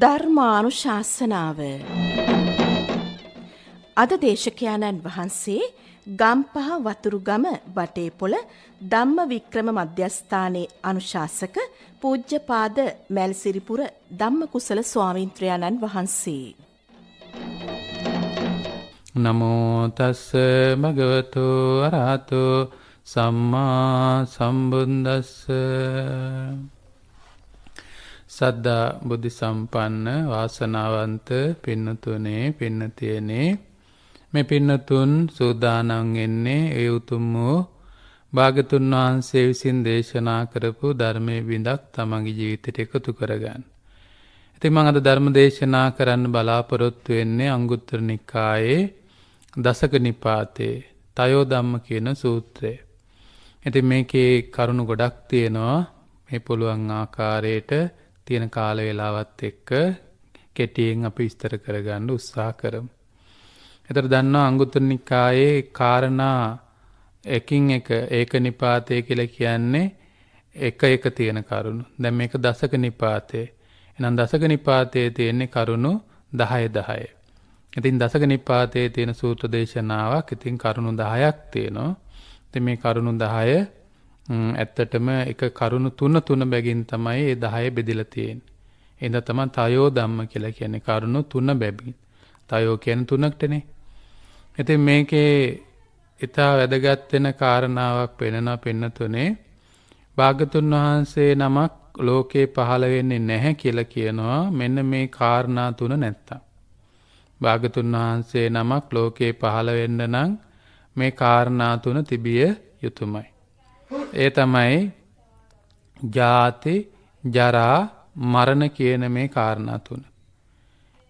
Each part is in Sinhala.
ධර්මානුශාසනාව අද දේශකයාණන් වහන්සේ ගම්පහ වතුරුගම වටේපොළ ධම්මවික්‍රම මධ්‍යස්ථානයේ අනුශාසක පූජ්‍යපාද මැල්සිරිපුර ධම්මකුසල ස්වාමීන්ද්‍රයාණන් වහන්සේ. නමෝ තස්ස භගවතු අරහතෝ සම්මා සම්බුද්දස්ස. සද්ධා බුද්ධ සම්පන්න වාසනාවන්ත පින්නතුනේ පින්නතියනේ, මේ පින්නතුන් සූදානම් වෙන්නේ ඒ උතුම් වූ භාගතුන් වහන්සේ විසින් දේශනා කරපු ධර්මයේ බිඳක් තමන්ගේ ජීවිතයට එකතු කරගන්න. ඉතින් මම අද ධර්ම දේශනා කරන්න බලාපොරොත්තු වෙන්නේ අංගුත්තර නිකායේ දසක නිපාතේ තයෝ ධම්ම කියන සූත්‍රය. ඉතින් මේකේ කරුණු ගොඩක් තියෙනවා. මේ පුළුවන් ආකාරයට තියෙන කාල වේලාවත් එක්ක කෙටියෙන් අපි විස්තර කරගන්න උත්සාහ කරමු. ඒතර දන්නවා අංගුත්තර නිකායේ කාරණා එකින් එක ඒක නිපාතය කියලා කියන්නේ එක තියෙන කරුණු. දැන් මේක දසක නිපාතේ. එහෙනම් දසක නිපාතයේ තියෙන කරුණු 10. ඉතින් දසක නිපාතයේ තියෙන සූත්‍ර දේශනාවක් ඉතින් කරුණු 10ක් තියෙනවා. ඉතින් මේ කරුණු 10 ඇත්තටම එක කරුණු 3 බැගින් තමයි මේ 10 බෙදලා තියෙන්නේ. එහෙනම් තමයි තයෝ ධම්ම කියලා කියන්නේ කරුණු 3 බැගින්. තයෝ කියන්නේ 3කටනේ. ඉතින් මේකේ ඊටා වැදගත් වෙන කාරණාවක් වෙනවා පින්නතුනේ. භාගතුන් වහන්සේ නමක් ලෝකේ පහළ වෙන්නේ නැහැ කියලා කියනවා. මෙන්න මේ කාරණා 3 නැත්තම්. භාගතුන් වහන්සේ නමක් ලෝකේ පහළ වෙන්න නම් මේ කාරණා 3 තිබිය යුතුමයි. ඒ තමයි ජාති, ජරා, මරණ කියන මේ කාරණා 3.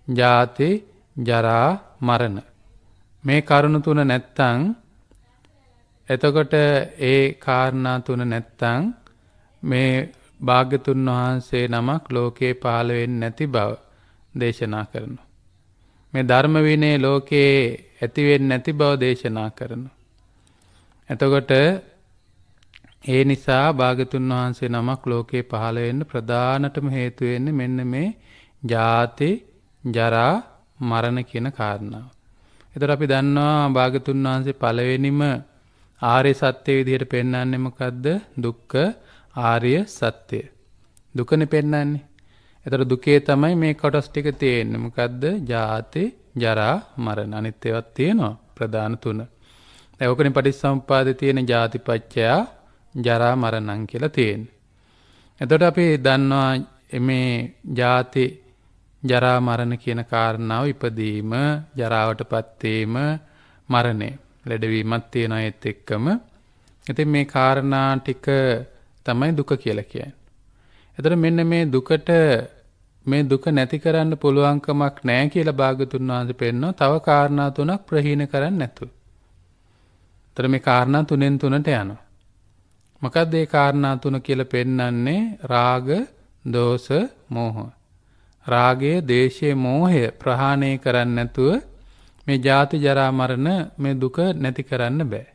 ජාති, ජරා, මරණ. මේ කරුණු 3 නැත්තම්, එතකොට ඒ කාරණා 3 නැත්තම් මේ භාග්‍යතුන් වහන්සේ නමක් ලෝකේ පහළ වෙන්නේ නැති බව දේශනා කරනවා. මේ ධර්ම විනය ලෝකේ ඇති වෙන්නේ නැති බව දේශනා කරනවා. එතකොට ඒ නිසා භාග්‍යතුන් වහන්සේ නමක් ලෝකේ පහළ වෙන්න ප්‍රධානතම හේතු වෙන්නේ මෙන්න මේ ජාති, ජරා, මරණ කියන කාරණාව. ඒතර අපි දන්නවා භාග්‍යතුන් වහන්සේ පළවෙනිම ආර්ය සත්‍ය විදිහට පෙන්වන්නේ මොකද්ද? දුක්ඛ ආර්ය සත්‍ය. දුකනේ පෙන්වන්නේ. ඒතර දුකේ තමයි මේ කොටස් ටික තියෙන්නේ. මොකද්ද? ජාති, ජරා, මරණ. අනිත් ඒවාත් තියෙනවා ප්‍රධාන 3. දැන් ඔකනේ පටිච්චසමුප්පාදේ තියෙන ජාතිපච්චය ජරා මරණං කියලා තියෙන්නේ. එතකොට අපි දන්නවා මේ ජාති, ජරා, මරණ කියන කාරණාව ඉපදීම, ජරාවටපත් වීම, මරණය, ලෙඩවීමක් තියෙනවා ඒත් එක්කම. ඉතින් මේ කාරණා ටික තමයි දුක කියලා කියන්නේ. එතකොට මෙන්න මේ දුකට මේ දුක නැති කරන්න පුළුවන්කමක් නැහැ කියලා භාගතුන් වහන්සේ පෙන්නනවා. තව කාරණා 3ක් ප්‍රහීන කරන්න නැතුව. එතකොට මේ කාරණා 3න් 3ට යනවා. මොකක්ද මේ කාරණා 3 කියලා පෙන්නන්නේ? රාග, දෝෂ, මෝහ. රාගය, දේශය, මෝහය ප්‍රහාණය කරන්න නැතුව මේ ජාති, ජරා, මරණ මේ දුක නැති කරන්න බෑ.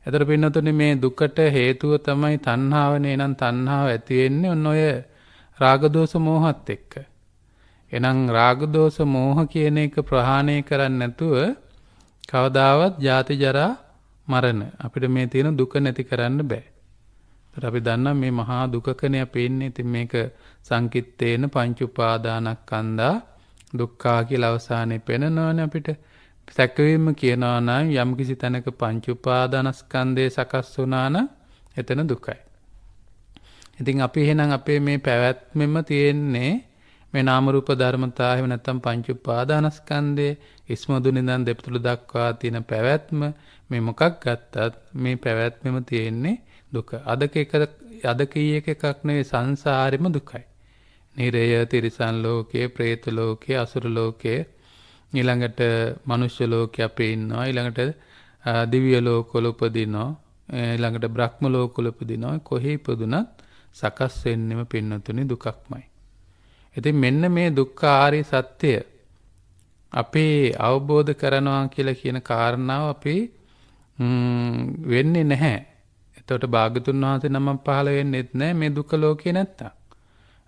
එතකොට පින්නතුනේ මේ දුකට හේතුව තමයි තණ්හාවනේ. නම් තණ්හාව ඇති වෙන්නේ ඔන්න ඔය රාග, දෝෂ, මෝහත් එක්ක. එහෙනම් රාග, දෝෂ, මෝහ කියන එක ප්‍රහාණය කරන්න නැතුව කවදාවත් ජාති, ජරා, මරණ අපිට මේ තියෙන දුක නැති කරන්න බෑ. ඒතර අපි දන්නා මේ මහා දුකකනේ අපි ඉන්නේ. ඉතින් මේක සංකිට්ඨේන පංච උපාදානස්කන්ධා දුක්ඛා කියලා අවසානයේ පෙන්නනවානේ අපිට. සැකවීම කියනවා නම් යම්කිසි තැනක පංච උපාදානස්කන්ධය සකස් වුණා නම් එතන දුකයි. ඉතින් අපි එහෙනම් අපේ මේ පැවැත්මෙම තියෙන්නේ මේ නාම රූප ධර්මතා එහෙම නැත්නම් පංච උපාදානස්කන්ධයේ ඉස්මදුන ඉඳන් දෙපතුල දක්වා තියෙන පැවැත්ම මේ මොකක් ගත්තත් මේ පැවැත්මෙම තියෙන්නේ දුක. අද කීයක එකක් නෙවෙයි, සංසාරෙම දුකයි. නිරය, තිරිසන් ලෝකයේ, പ്രേත ලෝකයේ, අසුර ලෝකයේ, ඊළඟට මනුෂ්‍ය ලෝකයේ අපි ඉන්නවා, ඊළඟට දිව්‍ය ලෝකවල උපදිනවා, ඊළඟට බ්‍රහ්ම ලෝකවල උපදිනවා. කොහේ ඉපදුනත් සකස් වෙන්නෙම පින්නතුනි දුකක්මයි. ඉතින් මෙන්න මේ දුක්ඛ ආර්ය සත්‍ය අපි අවබෝධ කරනවා කියලා කියන කාරණාව අපි වෙන්නේ නැහැ. එතකොට භාගතුන් වහන්සේ නමක් පහළ වෙන්නේත් නැහැ මේ දුක ලෝකේ නැත්තම්.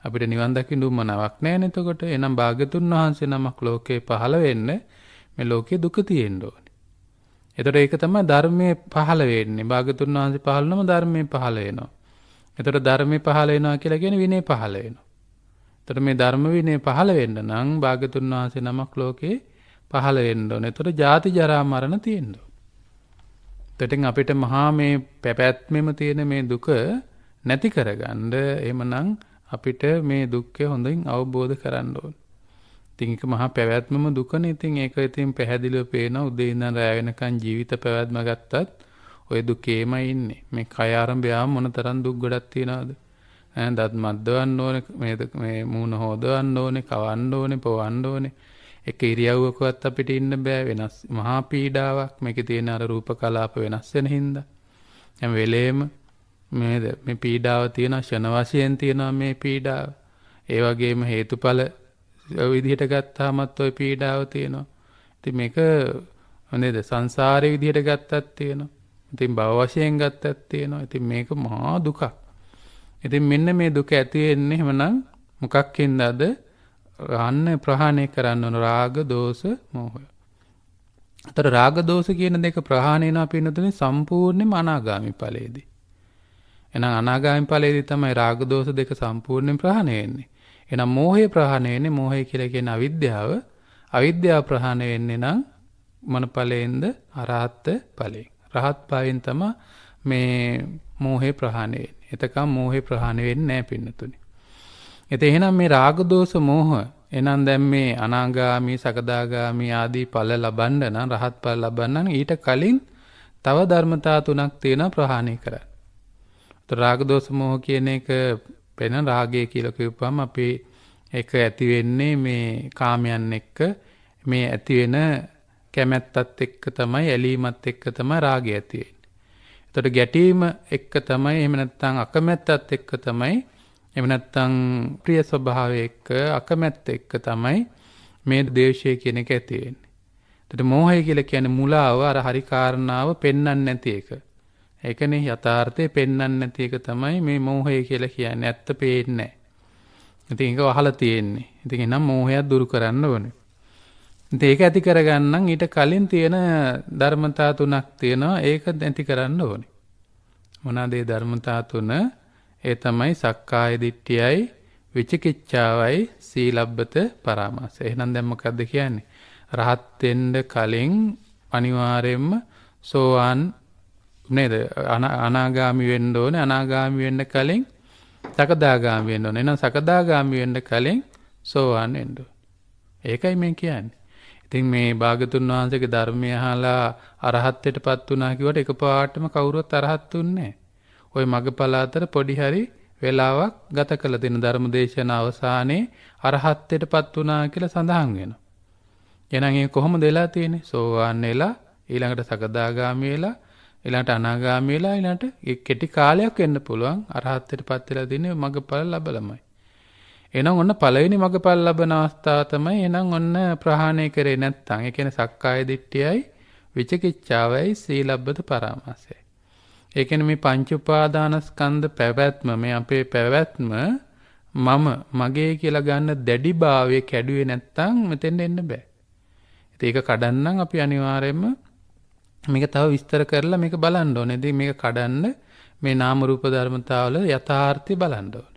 අපිට නිවන් දකින්න උවමනාවක් නැහැ නේ. එතකොට එනම් භාග්‍යතුන් වහන්සේ නමක් ලෝකේ පහළ වෙන්න මේ ලෝකේ දුක තියෙන්න ඕනේ. එතකොට ඒක තමයි ධර්මයේ පහළ වෙන්නේ. භාග්‍යතුන් වහන්සේ පහළ වුණම ධර්මයේ පහළ වෙනවා. එතකොට ධර්මයේ පහළ වෙනවා කියලා කියන්නේ විනය පහළ වෙනවා. එතකොට මේ ධර්ම විනය පහළ වෙන්න නම් භාග්‍යතුන් වහන්සේ නමක් ලෝකේ පහළ වෙන්න ඕනේ. එතකොට ජාති ජරා මරණ තියෙන්න ඕනේ. එතකොට අපිට මහා මේ පැවැත්මෙම තියෙන මේ දුක නැති කරගන්න එහෙමනම් අපිට මේ දුක්ඛය හොඳින් අවබෝධ කරගන්න ඕනේ. ඉතින් ඒක මහා පැවැත්මම දුකනේ. ඉතින් ඒක ඉතින් පැහැදිලිව පේන උදේ ඉඳන් රැ වෙනකන් ජීවිත පැවැත්ම ගත්තත් ওই දුකේමයි ඉන්නේ. මේ කය ආරම්භයම මොනතරම් දුක් ගොඩක් තියනවද? දත් මද්දවන්න ඕනේ, මේ මූණ හොදවන්න ඕනේ, කවන්න ඕනේ, පොවන්න ඕනේ. එක ඉරියව්වකවත් අපිට ඉන්න බෑ. වෙනස් මහා පීඩාවක්. මේකේ තියෙන අර රූප කලාප වෙනස් වෙන හින්දා හැම වෙලේම මේ පීඩාව තියෙන ෂණ වශයෙන් තියෙනවා මේ පීඩාව. ඒ වගේම හේතුඵල විදිහට ගත්තාමත් ওই පීඩාව තියෙනවා. ඉතින් මේක නේද සංසාරේ විදිහට ගත්තත් තියෙනවා. ඉතින් භව වශයෙන් ගත්තත් තියෙනවා. ඉතින් මේක මහා දුකක්. ඉතින් මෙන්න මේ දුක ඇති වෙන්නේ එහෙමනම් මොකක් හින්දාද? අන්න ප්‍රහාණය කරන්න ඕන රාග, දෝෂ, මෝහය. අතර රාග, දෝෂ කියන දෙක ප්‍රහාණය වෙනවා පින්නතුනේ සම්පූර්ණයෙන්ම අනාගාමී ඵලයේදී. එහෙනම් අනාගාමී ඵලයේදී තමයි රාග, දෝෂ දෙක සම්පූර්ණයෙන් ප්‍රහාණය වෙන්නේ. එහෙනම් මෝහය ප්‍රහාණය වෙන්නේ මෝහය කියලා කියන අවිද්‍යාව. අවිද්‍යාව ප්‍රහාණය වෙන්නේ නම් මොන ඵලයෙන්ද? අරහත් ඵලයෙන්. රහත් ඵලයෙන් තමයි මේ මෝහය ප්‍රහාණය වෙන්නේ. එතකම් මෝහය ප්‍රහාණය වෙන්නේ නැහැ පින්නතුනේ. එහෙනම් මේ රාග, දෝෂ, මෝහ එහෙනම් දැන් මේ අනාගාමී, සකදාගාමී ආදී ඵල ලබන්න නම් රහත් ඵල ලබන්න නම් ඊට කලින් තව ධර්මතා තුනක් තියෙනවා ප්‍රහාණය කරන්න. රාග, දෝෂ, මෝහ කියන එක වෙන රාගය කියලා කියපුවම අපි ඒක ඇති වෙන්නේ මේ කාමයන් එක්ක මේ ඇති වෙන කැමැත්තත් එක්ක තමයි ඇලීමත් එක්ක තමයි රාගය ඇති වෙන්නේ. එතකොට ගැටීම එක්ක තමයි එහෙම නැත්නම් අකමැත්තත් එක්ක තමයි එහෙම නැත්නම් ප්‍රිය ස්වභාවය එක්ක අකමැත්ත එක්ක තමයි මේ ද්වේෂය කියන එක ඇති වෙන්නේ. එතකොට මෝහය කියලා කියන්නේ මුලාව අර හරි කාරණාව පෙන්වන්නේ නැති එක. ඒකනේ යථාර්ථය පෙන්වන්නේ නැති එක තමයි මේ මෝහය කියලා කියන්නේ. ඇත්ත පේන්නේ නැහැ. ඉතින් ඒක වහලා තියෙන්නේ. ඉතින් එහෙනම් මෝහයක් දුරු කරන්න ඕනේ. ඉතින් ඒක ඇති කරගන්න ඊට කලින් තියෙන ධර්මතා තුනක් තියෙනවා. ඒක නැති කරන්න ඕනේ. මොනවාද ඒ ධර්මතා තුන? ඒ තමයි සක්කාය දිට්ඨියයි, විචිකිච්ඡාවයි, සීලබ්බත පරාමාසය. එහෙනම් දැන් මොකද්ද කියන්නේ? රහත් වෙන්න කලින් අනිවාර්යයෙන්ම සෝවාන් නේද? අනාගාමි වෙන්න ඕනේ. අනාගාමි වෙන්න කලින් සකදාගාමි වෙන්න ඕනේ. එහෙනම් සකදාගාමි වෙන්න කලින් සෝවාන් වෙන්න ඕනේ. ඒකයි මේ කියන්නේ. ඉතින් මේ භාගතුන් වහන්සේගේ ධර්මය අහලා අරහත්ත්වයටපත් වුණා කිව්වට එකපාරටම කවුරුවත් අරහත් වෙන්නේ නැහැ. ওই මගපල අතර පොඩි හරි වෙලාවක් ගත කළ දෙන ධර්ම දේශන අවසානයේ අරහත්ත්වයටපත් වුණා කියලා සඳහන් වෙනවා. එහෙනම් ඒ කොහොමද වෙලා තියෙන්නේ? සෝවාන් වෙලා ඊළඟට සකදාගාමි වෙලා ඊළඟට අනාගාමි වෙලා ඊළඟට කෙටි කාලයක් වෙන්න පුළුවන් අරහත්ත්වයටපත් වෙලා දිනේ මගපල ලැබලමයි. එහෙනම් ඔන්න පළවෙනි මගපල ලැබෙන අවස්ථාව තමයි එහෙනම් ඔන්න ප්‍රහාණය කරේ නැත්නම් ඒ කියන්නේ සක්කාය දිට්ඨියයි විචිකිච්ඡාවයි සීලබ්බත පරාමාසයයි. ඒ කියන්නේ මේ පංච උපාදානස්කන්ධ පැවැත්ම මේ අපේ පැවැත්ම මම මගේ කියලා ගන්න දැඩිභාවය කැඩුවේ නැත්නම් මෙතෙන් එන්න බෑ. ඉතින් ඒක කඩන්නම් අපි අනිවාර්යයෙන්ම මේක තව විස්තර කරලා මේක බලන්න ඕනේ. ඉතින් මේක කඩන්න මේ නාම රූප ධර්මතාවල යථාර්ථය බලන්න ඕනේ.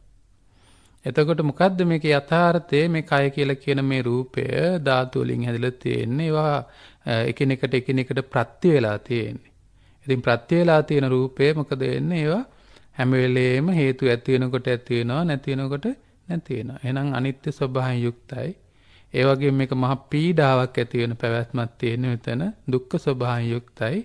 එතකොට මොකද්ද මේකේ යථාර්ථය? මේ කය කියලා කියන මේ රූපය ධාතු වලින් හැදිලා තියෙන්නේ. ඒවා එකිනෙකට ප්‍රත්‍ය වෙලා තියෙන්නේ. ඉතින් ප්‍රත්‍ය වෙලා තියෙන රූපය මොකද වෙන්නේ? ඒවා හැම වෙලේම හේතු ඇති වෙනකොට ඇති වෙනවා, නැති වෙනකොට නැති වෙනවා. එහෙනම් අනිත්‍ය ස්වභාවයෙන් යුක්තයි. ඒ වගේම මේක මහ පීඩාවක් ඇති වෙන පැවැත්මක් තියෙන මෙතන දුක්ඛ ස්වභාවයෙන් යුක්තයි.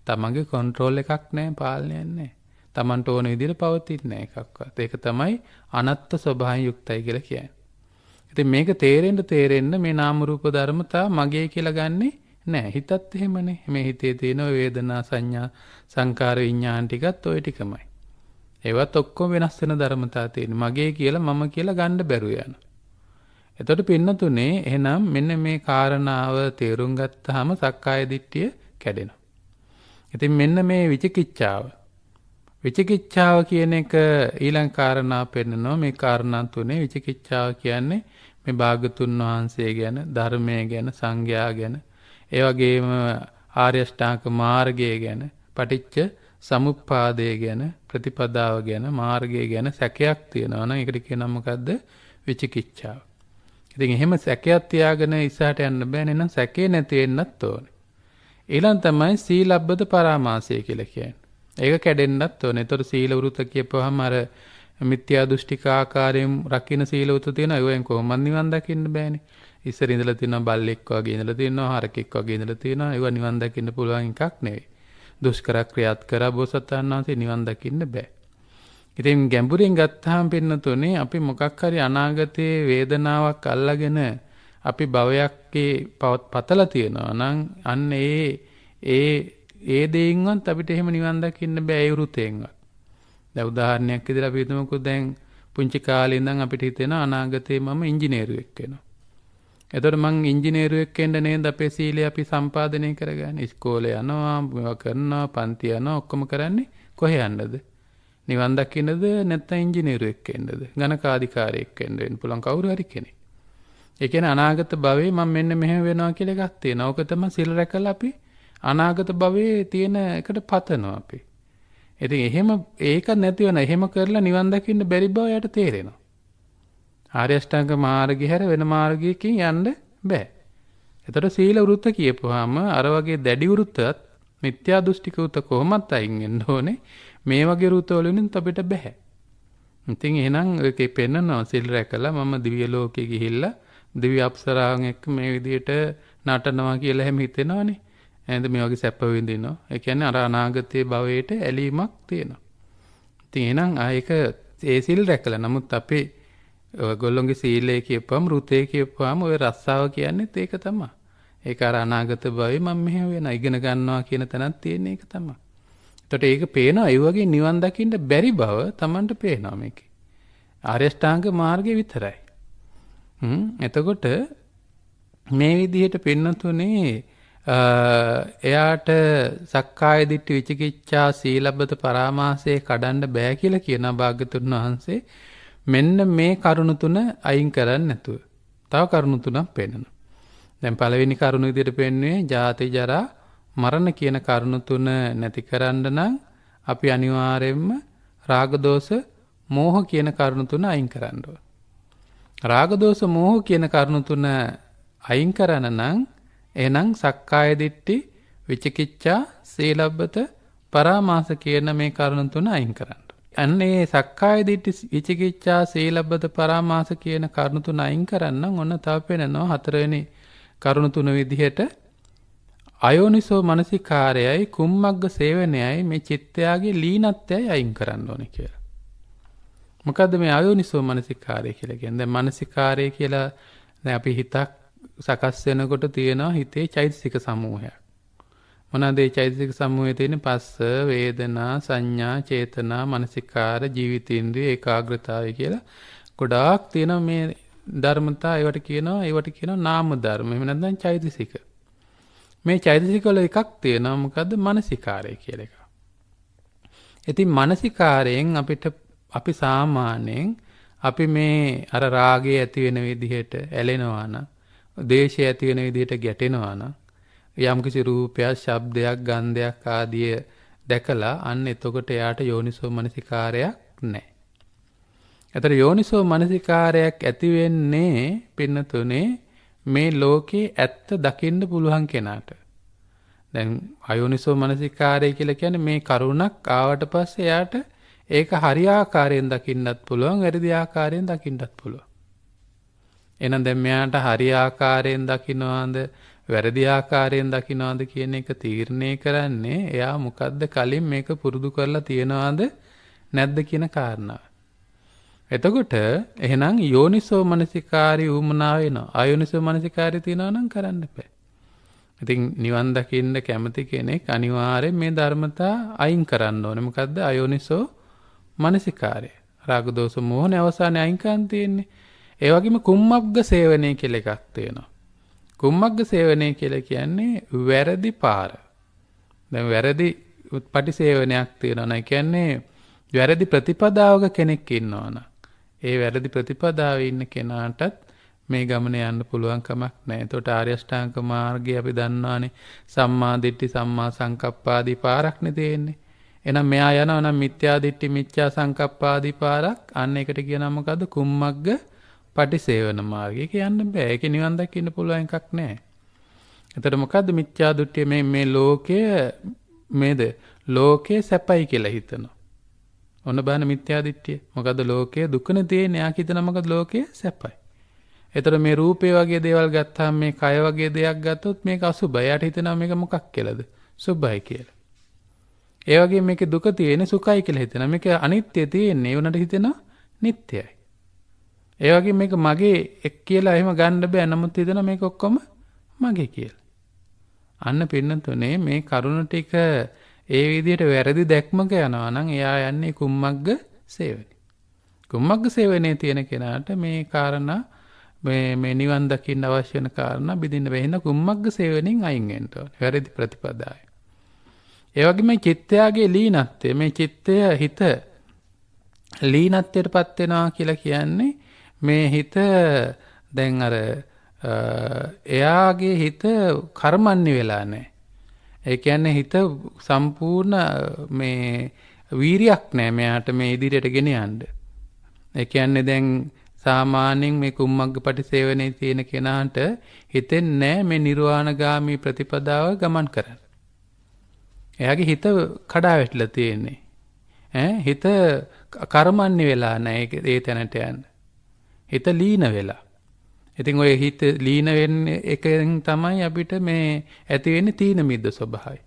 තමන්ගේ කන්ට්‍රෝල් එකක් නැහැ, පාලනයක් නැහැ. තමන්ට ඕන විදිහට පවතින්නේ නැහැ එකක්වත්. ඒක තමයි අනත්ත් ස්වභාවයෙන් යුක්තයි කියලා කියන්නේ. ඉතින් මේක තේරෙන්න මේ නාම රූප ධර්මතා මගේ කියලා ගන්නෙ නෑ. හිතත් එහෙමනේ. මේ හිතේ තියෙන වේදනා, සංඥා, සංකාර, විඥාන ටිකත් ওই ටිකමයි. ඒවත් ඔක්කොම වෙනස් වෙන ධර්මතා තියෙන. මගේ කියලා මම කියලා ගන්න බැරුව යනවා. එතකොට පින්නතුනේ එහෙනම් මෙන්න මේ කාරණාව තේරුම් ගත්තාම සක්කාය දිට්ඨිය කැඩෙනවා. ඉතින් මෙන්න මේ විචිකිච්ඡාව විචිකිච්ඡාව කියන එක ඊළඟ කාරණා පෙන්නනවා. මේ කාරණා තුනේ විචිකිච්ඡාව කියන්නේ මේ භාගතුන් වහන්සේ ගැන, ධර්මය ගැන, සංඝයා ගැන, ඒ වගේම ආර්ය අෂ්ටාංග මාර්ගය ගැන, පටිච්ච සමුප්පාදය ගැන, ප්‍රතිපදාව ගැන, මාර්ගය ගැන සැකයක් තියෙනවා නම් ඒකට කියනවා මොකද්ද? විචිකිච්ඡාව. ඉතින් එහෙම සැකයක් තියාගෙන ඉස්සරහට යන්න බෑනේ. නම් සැකේ නැති වෙන්නත් ඕනේ. ඊළඟ තමයි සීලබ්බත පරාමාසය කියලා කියන්නේ. ඒක කැඩෙන්නත් ඕනේ. ඒතර සීල වෘත කියපුවාම අර මිත්‍යා දෘෂ්ටික ආකාරයෙන් රකින්න සීල වෘත තියෙනවා. ඒවෙන් කොහොමද නිවන් දකින්න බෑනේ. ඉස්සර ඉඳලා තියෙනවා බල්ලෙක් වගේ ඉඳලා තියෙනවා, හරකෙක් වගේ ඉඳලා තියෙනවා. ඒව නිවන් දකින්න පුළුවන් එකක් නෙවෙයි. දුෂ්කර ක්‍රියාත් කරා බෝසතාණන් වහන්සේ නිවන් දකින්න බෑ. ඉතින් ගැඹුරින් ගත්තාම පින්නතුනේ අපි මොකක් හරි අනාගතයේ වේදනාවක් අල්ලගෙන අපි භවයක්ේ පතලා තියෙනවා නම් අන්න ඒ දෙයින්වත් අපිට එහෙම නිවන් දකින්න බෑ ඒ වෘතයෙන්වත්. දැන් උදාහරණයක් විදිහට අපි හිතමුකෝ දැන් පුංචි කාලේ ඉඳන් අපිට හිතෙනවා අනාගතේ මම ඉංජිනේරුවෙක් වෙනවා. එතකොට මං ඉංජිනේරුවෙක් වෙන්න නේද අපේ සීලය අපි සම්පාදනය කරගන්නේ. ඉස්කෝලේ යනවා, මේවා කරනවා, පන්ති යනවා, ඔක්කොම කරන්නේ කොහේ යන්නද? නිවන් දකින්නද නැත්නම් ඉංජිනේරුවෙක් වෙන්නද? ගණකාධිකාරියෙක් වෙන්න පුළුවන් කවුරු හරි කෙනෙක්. ඒ කියන්නේ අනාගත භවයේ මම මෙන්න මෙහෙම වෙනවා කියලා එකක් තියෙනවා. ඕක තමයි සිල් රැකලා අපි අනාගත භවයේ තියෙන එකට පතනවා අපි. ඉතින් එහෙම ඒක නැති වෙන එහෙම කරලා නිවන් දකින්න බැරි බව යට තේරෙනවා. ආර්ය අෂ්ටාංග මාර්ගය හැර වෙන මාර්ගයකින් යන්න බෑ. ඒතර සීල වෘත්ත කියපුවාම අර වගේ දැඩි වෘත්තත් මිත්‍යා දෘෂ්ටික වෘත්ත කොහොමත් අයින් වෙන්න ඕනේ. මේ වගේ වෘත්ත වලින් අපිට බෑ. ඉතින් එහෙනම් ඒකේ පෙන්නනවා සිල් රැකලා මම දිව්‍ය ලෝකෙ ගිහිල්ලා දිව්‍ය අප්සරාන් එක්ක මේ විදිහට නටනවා කියලා හැම හිතෙනවනේ. එහෙනම් මේ වගේ සැප විඳිනවා. ඒ කියන්නේ අර අනාගතයේ භවයට ඇලීමක් තියෙනවා. ඉතින් එහෙනම් ආයක ඒ සිල් රැකලා නමුත් අපේ ඔයගොල්ලෝගේ සීලය කියපුවම ෘතේ කියපුවම ඔය රස්සාව කියන්නේත් ඒක තමයි. ඒක අර අනාගත භවයේ මම මෙහෙම වෙනවා ඉගෙන ගන්නවා කියන තැනක් තියෙන එක තමයි. එතකොට ඒක පේනවා ඒ වගේ නිවන් දකින්න බැරි බව Tamanට පේනවා මේකේ. ආර්ය අෂ්ටාංග මාර්ගය විතරයි. එතකොට මේ විදිහට පෙන්නතුනේ එයාට සක්කාය දිට්ඨි විචිකිච්ඡා සීලබ්බත පරාමාසයේ කඩන්න බෑ කියලා කියන භාග්‍යතුන් වහන්සේ මෙන්න මේ කරුණු තුන අයින් කරන්නේ නැතුව තව කරුණු තුනක් පෙන්නනවා. දැන් පළවෙනි කරුණ විදිහට පෙන්වන්නේ ජාති ජරා මරණ කියන කරුණු තුන නැති කරන්න නම් අපි අනිවාර්යයෙන්ම රාග දෝෂ මෝහ කියන කරුණු තුන අයින් කරන්න ඕන. රාග දෝෂ මෝහ කියන කරුණු තුන අයින් කරන නම් එහෙනම් සක්කාය දිට්ඨි විචිකිච්ඡා සීලබ්බත පරාමාස කියන මේ කරුණු තුන අයින් කරන්න. අන්නේ සක්කාය දිට්ඨි විචිකිච්ඡා සීලබ්බත පරාමාස කියන කරුණු තුන අයින් කරන්න ඕන තව පෙන්නනවා හතරවෙනි කරුණු තුන විදිහට අයෝනිසෝ මනසිකාරයයි කුම්මග්ග සේවනයයි මේ චිත්තයාගේ ලීනත්වයයි අයින් කරන්න ඕනේ කියලා. මොකද්ද මේ අයෝනිසෝ මනසිකාරය කියලා කියන්නේ? දැන් මනසිකාරය කියලා දැන් අපි හිතක් සකස් වෙනකොට තියෙනවා හිතේ චෛතසික සමූහයක්. මොනවාද මේ චෛතසික සමූහයේ තියෙන? පස්ස, වේදනා, සංඥා, චේතනා, මනසිකාර, ජීවිතේන්ද්‍රිය, ඒකාග්‍රතාවය කියලා ගොඩාක් තියෙනවා මේ ධර්මතා. ඒවට කියනවා නාම ධර්ම. එහෙම නැත්නම් චෛතසික. මේ චෛතසික වල එකක් තියෙනවා මොකද්ද? මනසිකාරය කියලා එකක්. ඉතින් මනසිකාරයෙන් අපි සාමාන්‍යයෙන් අපි මේ අර රාගය ඇති වෙන විදිහට ඇලෙනවා නම්, ද්වේෂය ඇති වෙන විදිහට ගැටෙනවා නම්, යම්කිසි රූපයක්, ශබ්දයක්, ගන්ධයක් ආදී දැකලා අන්න එතකොට එයාට යෝනිසෝ මනසිකාරයක් නැහැ. ඒතර යෝනිසෝ මනසිකාරයක් ඇති වෙන්නේ පින්නතුනේ මේ ලෝකේ ඇත්ත දකින්න පුළුවන් කෙනාට. දැන් අයෝනිසෝ මනසිකාරය කියලා කියන්නේ මේ කරුණක් ආවට පස්සේ එයාට ඒක හරි ආකාරයෙන් දකින්නත් පුළුවන්, වැරදි ආකාරයෙන් දකින්නත් පුළුවන්. එහෙනම් දැන් මෙයාට හරි ආකාරයෙන් දකින්නවාද, වැරදි ආකාරයෙන් දකින්නවාද කියන එක තීරණය කරන්නේ එයා මොකද්ද කලින් මේක පුරුදු කරලා තියනවාද නැද්ද කියන කාරණාව. එතකොට එහෙනම් යෝනිසෝ මනසිකාරී උමනා වෙනවා. අයෝනිසෝ මනසිකාරී තියනවා නම් කරන්න බෑ. ඉතින් නිවන් දකින්න කැමති කෙනෙක් අනිවාර්යෙන් මේ ධර්මතා අයින් කරන්න ඕනේ. මොකද්ද? අයෝනිසෝ මනසිකාරය. රාග දෝෂ මෝහන අවසානයේ අයින් කරන් තියෙන්නේ. ඒ වගේම කුම්මග්ග සේවනය කියලා එකක් තියෙනවා. කුම්මග්ග සේවනය කියලා කියන්නේ වැරදි පාර. දැන් වැරදි පටිසේවනයක් තියෙනවා. ඒ කියන්නේ වැරදි ප්‍රතිපදාවක කෙනෙක් ඉන්නවා නම් ඒ වැරදි ප්‍රතිපදාවේ ඉන්න කෙනාටත් මේ ගමන යන්න පුළුවන් කමක් නැහැ. එතකොට ආර්ය අෂ්ටාංග මාර්ගය අපි දන්නවානේ සම්මා දිට්ඨි සම්මා සංකප්පාදී පාරක්නේ තියෙන්නේ. එහෙනම් මෙයා යනවා නම් මිත්‍යා දිට්ඨි මිච්ඡා සංකප්පාදී පාරක්. අන්න ඒකට කියනවා මොකද්ද? කුම්මග්ග පටිසේවන මාර්ගය. කියන්න බෑ. ඒකේ නිවන් දකින්න පුළුවන් එකක් නැහැ. එතකොට මොකද්ද මිත්‍යා දෘෂ්ටිය? මේ ලෝකය මේද ලෝකේ සැපයි කියලා හිතනවා. ඔන්න බලන්න මිත්‍යා දෘෂ්ටිය. මොකද්ද ලෝකයේ දුකනේ තියෙන්නේ. යා හිතනවා මොකද්ද ලෝකයේ සැපයි. එතකොට මේ රූපේ වගේ දේවල් ගත්තාම මේ කය වගේ දෙයක් ගත්තොත් මේක අසුබයි. යාට හිතනවා මේක මොකක් කියලාද? සුබයි කියලා. ඒ වගේ මේකේ දුක තියෙන්නේ සුඛයි කියලා හිතනවා. මේක අනිත්‍ය තියෙන්නේ. ඒ උනට හිතෙනවා නිට්ටයයි. ඒ වගේ මේක මගේ එක් කියලා එහෙම ගන්න බෑ. නමුත් හිතනවා මේක ඔක්කොම මගේ කියලා. අන්න පින්නතුනේ මේ කරුණ ටික ඒ විදිහට වැරදි දැක්මක යනවා නම් එයා යන්නේ කුම්මග්ග සේවනේ. කුම්මග්ග සේවනේ තියෙන කෙනාට මේ කාරණා මේ නිවන් දකින්න අවශ්‍ය වෙන කාරණා බෙදින්න වෙන කුම්මග්ග සේවනෙන් අයින් වෙන්න ඕනේ. වැරදි ප්‍රතිපදාවයි. ඒ වගේම චිත්තයාගේ ලීනත්වය මේ චිත්තය හිත ලීනත්වයටපත් වෙනවා කියලා කියන්නේ මේ හිත දැන් අර එයාගේ හිත කර්මන්නේ වෙලා නැහැ. ඒ කියන්නේ හිත සම්පූර්ණ මේ වීරියක් නැහැ මෙයාට මේ ඉදිරියට ගෙන යන්න. ඒ කියන්නේ දැන් සාමාන්‍යයෙන් මේ කුම්මග්ගපටි සේවනයේ තියෙන කෙනාට හිතෙන්නේ නැහැ මේ නිර්වාණගාමී ප්‍රතිපදාව ගමන් කරන්න. එයාගේ හිත කඩා වැටිලා තියෙන්නේ. හිත කර්මන්නේ වෙලා නැහැ ඒ තැනට යන්න. හිත ලීන වෙලා. ඉතින් ඔය හිත ලීන වෙන්නේ එකෙන් තමයි අපිට මේ ඇති වෙන්නේ තීන මිද්ද ස්වභාවය.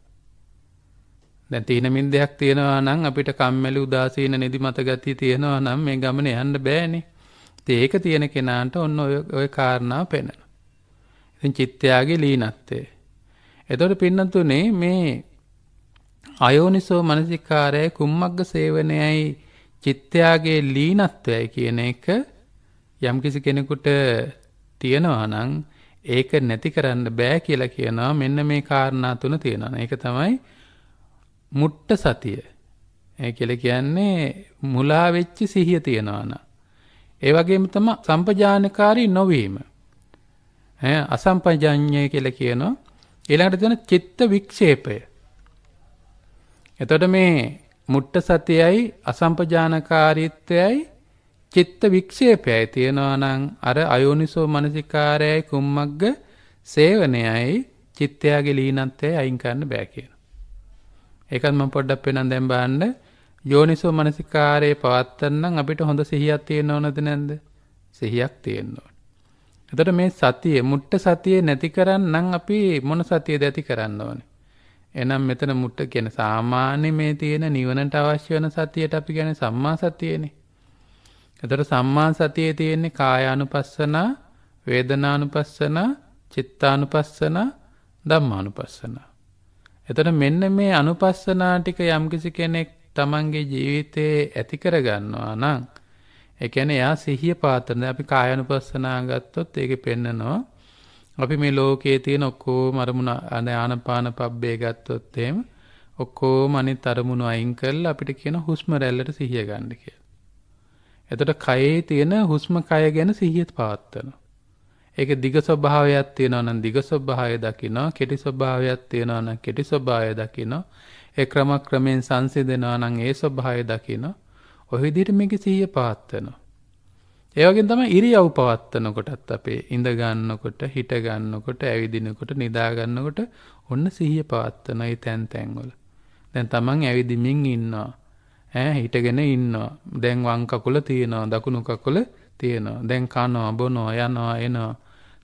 දැන් තීන මිද්දයක් තියෙනවා නම් අපිට කම්මැලි උදාසීන නිදිමත ගතිය තියෙනවා නම් මේ ගමනේ යන්න බෑනේ. ඉතින් ඒක තියෙන කෙනාට ඔන්න ඔය කාරණා පෙනෙනවා. ඉතින් චිත්තයාගේ ලීනත්වය. එතකොට පින්නතුනේ මේ අයෝනිසෝ මනසිකාරයයි කුම්මග්ග සේවනයයි චිත්තයාගේ ලීනත්වයයි කියන එක යම්කිසි කෙනෙකුට තියෙනවා නම් ඒක නැති කරන්න බෑ කියලා කියනවා. මෙන්න මේ කාරණා තුන තියෙනවා. ඒක තමයි මුට්ට සතිය. ඒ කියලා කියන්නේ මුලා වෙච්ච සිහිය තියනවා නම්. ඒ වගේම තමයි සම්පජානකාරී නොවීම. අසම්පජඤ්ඤය කියලා කියනවා. ඊළඟට තියෙන චිත්ත වික්ෂේපය. එතකොට මේ මුට්ට සතියයි අසම්පජානකාරීත්වයයි චිත්ත වික්ෂේපයයි තියෙනවා නම් අර අයෝනිසෝ මනසිකාරයයි කුම්මග්ග සේවනයයි චිත්තයාගේ ලීනත්වයයි අයින් කරන්න බෑ කියනවා. ඒකත් මම පොඩ්ඩක් පෙන්නන්න දැන් බලන්න. යෝනිසෝ මනසිකාරයේ පවත්තන්න අපිට හොඳ සිහියක් තියෙන්න ඕනද නැද්ද? සිහියක් තියෙන්න ඕන. එතකොට මේ සතිය මුට්ට සතිය නැති කරන්නම් අපි මොන සතියද ඇති කරන්න ඕනේ? එහෙනම් මෙතන මුට්ට කියන සාමාන්‍ය මේ තියෙන නිවනට අවශ්‍ය වෙන සතියට අපි කියන්නේ සම්මා සතියනේ. එතකොට සම්මා සතියේ තියෙන්නේ කායානුපස්සන, වේදනානුපස්සන, චිත්තානුපස්සන, ධම්මානුපස්සන. එතකොට මෙන්න මේ අනුපස්සනා ටික යම්කිසි කෙනෙක් තමන්ගේ ජීවිතේ ඇති කරගන්නවා නම් ඒ කියන්නේ එයා සිහිය පාත්‍රන. අපි කායානුපස්සනා ගත්තොත් ඒකේ පෙන්නනවා අපි මේ ලෝකයේ තියෙන ඔක්කොම අරමුණ ආනාපාන පබ්බේ ගත්තොත් එහෙම ඔක්කොම අනිත් අරමුණු අයින් කරලා අපිට කියන හුස්ම රැල්ලට සිහිය ගන්න කියලා. එතකොට කයේ තියෙන හුස්ම කය ගැන සිහිය පවත්වනවා. ඒක දිග ස්වභාවයක් තියෙනවා නම් දිග ස්වභාවය දකිනවා, කෙටි ස්වභාවයක් තියෙනවා නම් කෙටි ස්වභාවය දකිනවා. ඒ ක්‍රමයෙන් සංසිඳනවා නම් ඒ ස්වභාවය දකිනවා. ඔය විදිහට මේකේ සිහිය පවත්වනවා. ඒ වගේම තමයි ඉරියව් පවත්වනකොටත් අපේ ඉඳ ගන්නකොට, හිට ගන්නකොට, ඇවිදිනකොට, නිදා ගන්නකොට ඔන්න සිහිය පවත්වන ඒ තැන් වල. දැන් තමන් ඇවිදිමින් ඉන්නවා. හිටගෙන ඉන්නවා. දැන් වම් කකුල තියෙනවා, දකුණු කකුල තියෙනවා. දැන් කනවා, බොනවා, යනවා, එනවා.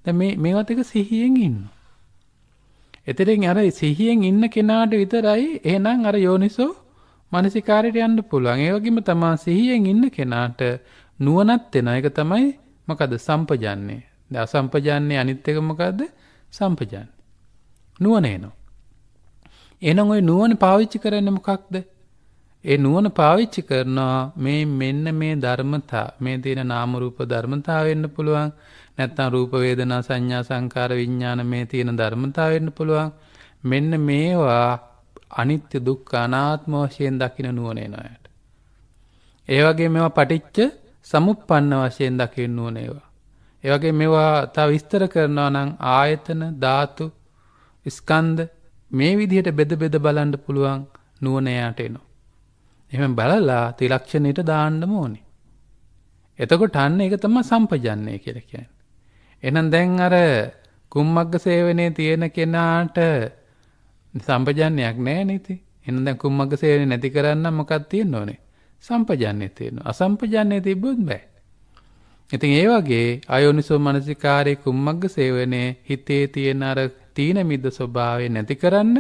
දැන් මේවත් එක සිහියෙන් ඉන්නවා. එතෙන් අර සිහියෙන් ඉන්න කෙනාට විතරයි එහෙනම් අර යෝනිසෝ මනසිකාරයට යන්න පුළුවන්. ඒ වගේම තමයි සිහියෙන් ඉන්න කෙනාට නුවණක් වෙනවා. ඒක තමයි මොකද සම්පජාන්නේ. දැන් අසම්පජාන්නේ අනිත් එක මොකද්ද? සම්පජාන්නේ. නුවණ එනවා. එහෙනම් ওই නුවණ පාවිච්චි කරන්නේ මොකක්ද? ඒ නුවණ පාවිච්චි කරනවා මෙන්න මේ ධර්මතා මේ තියෙන නාම රූප ධර්මතා වෙන්න පුළුවන්. නැත්නම් රූප වේදනා සංඥා සංකාර විඥාන මේ තියෙන ධර්මතා වෙන්න පුළුවන්. මෙන්න මේවා අනිත්‍ය දුක්ඛ අනාත්ම වශයෙන් දකින නුවණ එනවා යට. ඒ වගේ මේවා පටිච්ච සමුප්පන්න වශයෙන් දකින්න ඕන ඒවා. ඒ වගේ මේවා තව විස්තර කරනවා නම් ආයතන, ධාතු, ස්කන්ධ මේ විදිහට බෙද බෙද බලන්න පුළුවන් නුවණ යාට එනවා. එහෙනම් බලලා ත්‍රිලක්ෂණයට දාන්න ඕනේ. එතකොට අන්න ඒක තමයි සම්පජන්ණය කියලා කියන්නේ. එහෙනම් දැන් අර කුම්මග්ග සේවනයේ තියෙන කෙනාට සම්පජන්ණයක් නැහැ නේද? එහෙනම් දැන් කුම්මග්ග සේවනය නැති කරන්න මොකක්ද තියෙන්න ඕනේ? සම්පජන්ණය තියෙනවා. අසම්පජන්ණය තිබ්බොත් බෑ. ඉතින් ඒ වගේ අයෝනිසෝ මනසිකාරයේ කුම්මග්ග සේවනයේ හිතේ තියෙන අර තීන මිද්ද ස්වභාවය නැති කරන්න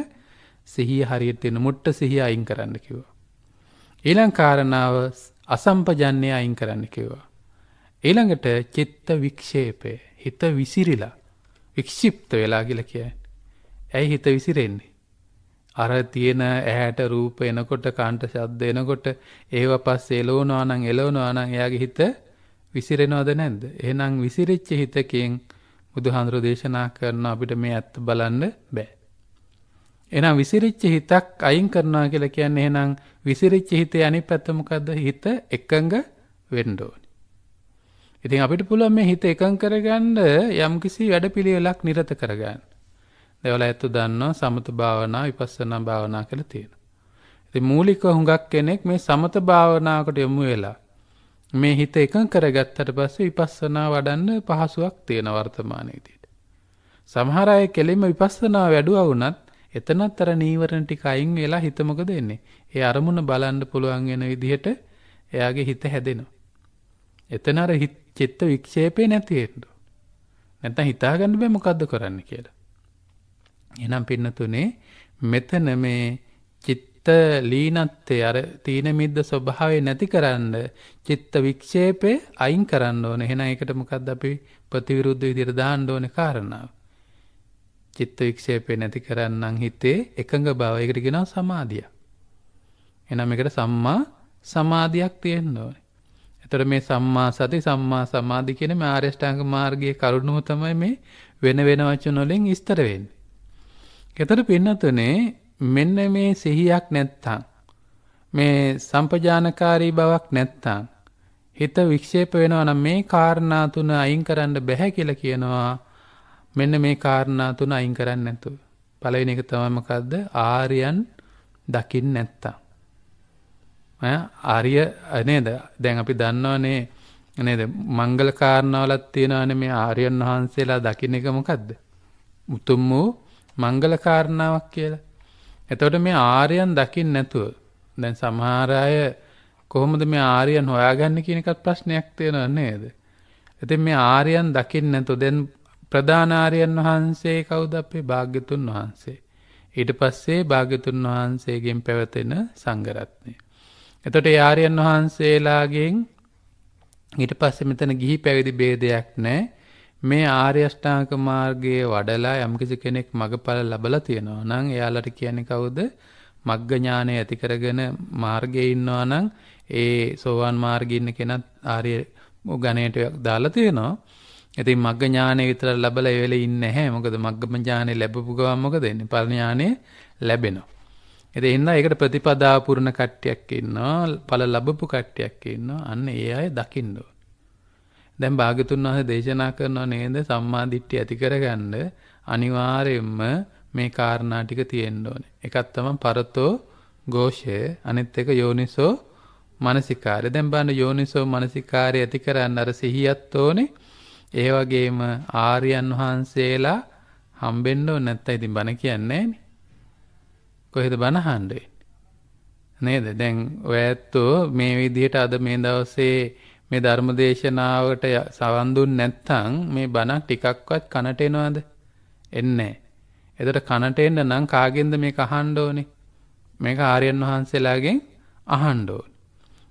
සිහිය හරියට තියෙන මුට්ට සිහිය අයින් කරන්න කිව්වා. ඊළඟ කාරණාව අසම්පජන්ණය අයින් කරන්න කිව්වා. ඊළඟට චිත්ත වික්ෂේපය හිත විසිරිලා වික්ෂිප්ත වෙලා කියලා කියන්නේ. ඇයි හිත විසිරෙන්නේ? අර තියෙන ඇහැට රූප එනකොට කාන්ට ශබ්ද එනකොට ඒව පස්සේ එළවනවා නම් එයාගේ හිත විසිරෙනවද නැද්ද? එහෙනම් විසිරිච්ච හිතකින් බුදුහාඳුර දේශනා කරන අපිට මේ ඇත්ත බලන්න බෑ. එහෙනම් විසිරිච්ච හිතක් අයින් කරනවා කියලා කියන්නේ එහෙනම් විසිරිච්ච හිතේ අනිත් පැත්ත මොකද්ද? හිත එකඟ වෙන්න ඕනේ. ඉතින් අපිට පුළුවන් මේ හිත එකඟ කරගන්න යම්කිසි වැඩපිළිවෙලක් නිරත කරගන්න. ඒවල ඇත්ත දන්නවා සමත භාවනා, විපස්සනා භාවනා කියලා තියෙනවා. ඉතින් මූලිකව හුඟක් කෙනෙක් මේ සමත භාවනාවකට යොමු වෙලා මේ හිත එකඟ කරගත්තට පස්සේ විපස්සනා වඩන්න පහසුවක් තියෙන වර්තමානයේදී. සමහර අය කෙලින්ම විපස්සනා වැඩුවා වුණත් එතනත් අර නීවරණ ටික අයින් වෙලා හිත මොකද වෙන්නේ? ඒ අරමුණ බලන්න පුළුවන් වෙන විදිහට එයාගේ හිත හැදෙනවා. එතන අර චිත්ත වික්ෂේපේ නැති වෙන්න. නැත්නම් හිතාගන්න බෑ මොකද්ද කරන්න කියලා. එහෙනම් පින්නතුනේ මෙතන මේ චිත්ත ලීනත්වය අර තීන මිද්ද ස්වභාවය නැතිකරන්න චිත්ත වික්ෂේපේ අයින් කරන්න ඕනේ. එහෙනම් ඒකට මොකද්ද අපි ප්‍රතිවිරුද්ධ විදිහට දාන්න ඕනේ කාරණාව. චිත්ත වික්ෂේපේ නැති කරන්නම් හිතේ එකඟ බව. ඒකට කියනවා සමාධිය. එහෙනම් මේකට සම්මා සමාධියක් තියෙන්න ඕනේ. එතකොට මේ සම්මා සති සම්මා සමාධි කියන මේ ආර්ය අෂ්ටාංග මාර්ගයේ කරුණුම තමයි මේ වෙන වචන වලින් විස්තර වෙන්නේ. එතකොට පින්නතුනේ මෙන්න මේ සිහියක් නැත්තම් මේ සම්පජානකාරී බවක් නැත්තම් හිත වික්ෂේප වෙනවා නම් මේ කාරණා තුන අයින් කරන්න බෑ කියලා කියනවා. මෙන්න මේ කාරණා තුන අයින් කරන්නේ නැතුව. පළවෙනි එක තමයි මොකද්ද? ආර්යයන් දකින්න නැත්තම්. ආර්ය නේද? දැන් අපි දන්නවනේ නේද? මංගල කාරණාවලක් තියෙනවානේ මේ ආර්යයන් වහන්සේලා දකින්න එක මොකද්ද? උතුම් වූ මංගල කාරණාවක් කියලා. එතකොට මේ ආර්යයන් දකින්න නැතුව දැන් සමහර අය කොහොමද මේ ආර්යයන් හොයාගන්නේ කියන එකත් ප්‍රශ්නයක් තියෙනවා නේද? ඉතින් මේ ආර්යයන් දකින්න නැතුව දැන් ප්‍රධාන ආර්යයන් වහන්සේ කවුද? අපේ භාග්‍යතුන් වහන්සේ. ඊට පස්සේ භාග්‍යතුන් වහන්සේගෙන් පැවතෙන සංඝරත්නය. එතකොට ඒ ආර්යයන් වහන්සේලාගෙන් ඊට පස්සේ මෙතන ගිහි පැවිදි ભેදයක් නැහැ. මේ ආර්ය අෂ්ටාංග මාර්ගයේ වඩලා යම්කිසි කෙනෙක් මගඵල ලැබලා තියෙනවා නම් එයාලට කියන්නේ කවුද? මග්ග ඥානය ඇති කරගෙන මාර්ගයේ ඉන්නවා නම් ඒ සෝවාන් මාර්ගයේ ඉන්න කෙනත් ආර්ය ගණයට දාලා තියෙනවා. ඉතින් මග්ග ඥානය විතර ලැබලා ඒ වෙලේ ඉන්නේ නැහැ. මොකද මග්ග ඥානය ලැබපු ගමන් මොකද වෙන්නේ? ඵල ඥානය ලැබෙනවා. ඉතින් එන්න ඒකට ප්‍රතිපදාව පුරන කට්ටියක් ඉන්නවා. ඵල ලැබපු කට්ටියක් ඉන්නවා. අන්න ඒ අය දකින්න ඕන. දැන් භාග්‍යතුන් වහන්සේ දේශනා කරනවා නේද? සම්මා දිට්ඨිය ඇති කරගන්න අනිවාර්යයෙන්ම මේ කාරණා ටික තියෙන්න ඕනේ. එකක් තමයි පරතෝ ഘോഷය, අනිත් එක යෝනිසෝ මනසිකාරය. දැන් බලන්න යෝනිසෝ මනසිකාරය ඇති කරන්න අර සිහියත් ඕනේ. ඒ වගේම ආර්යයන් වහන්සේලා හම්බෙන්න ඕනේ. නැත්නම් ඉතින් බණ කියන්නේ නැහනේ. කොහෙද බණ අහන්නේ? නේද? දැන් ඔය ඇත්තෝ මේ විදිහට අද මේ දවසේ මේ ධර්ම දේශනාවට සවන් දුන්නේ නැත්නම් මේ බණ ටිකක්වත් කනට එනවද? එන්නේ නැහැ. එතකොට කනට එන්න නම් කාගෙන්ද මේක අහන්න ඕනේ? මේක ආර්යයන් වහන්සේලාගෙන් අහන්න ඕනේ.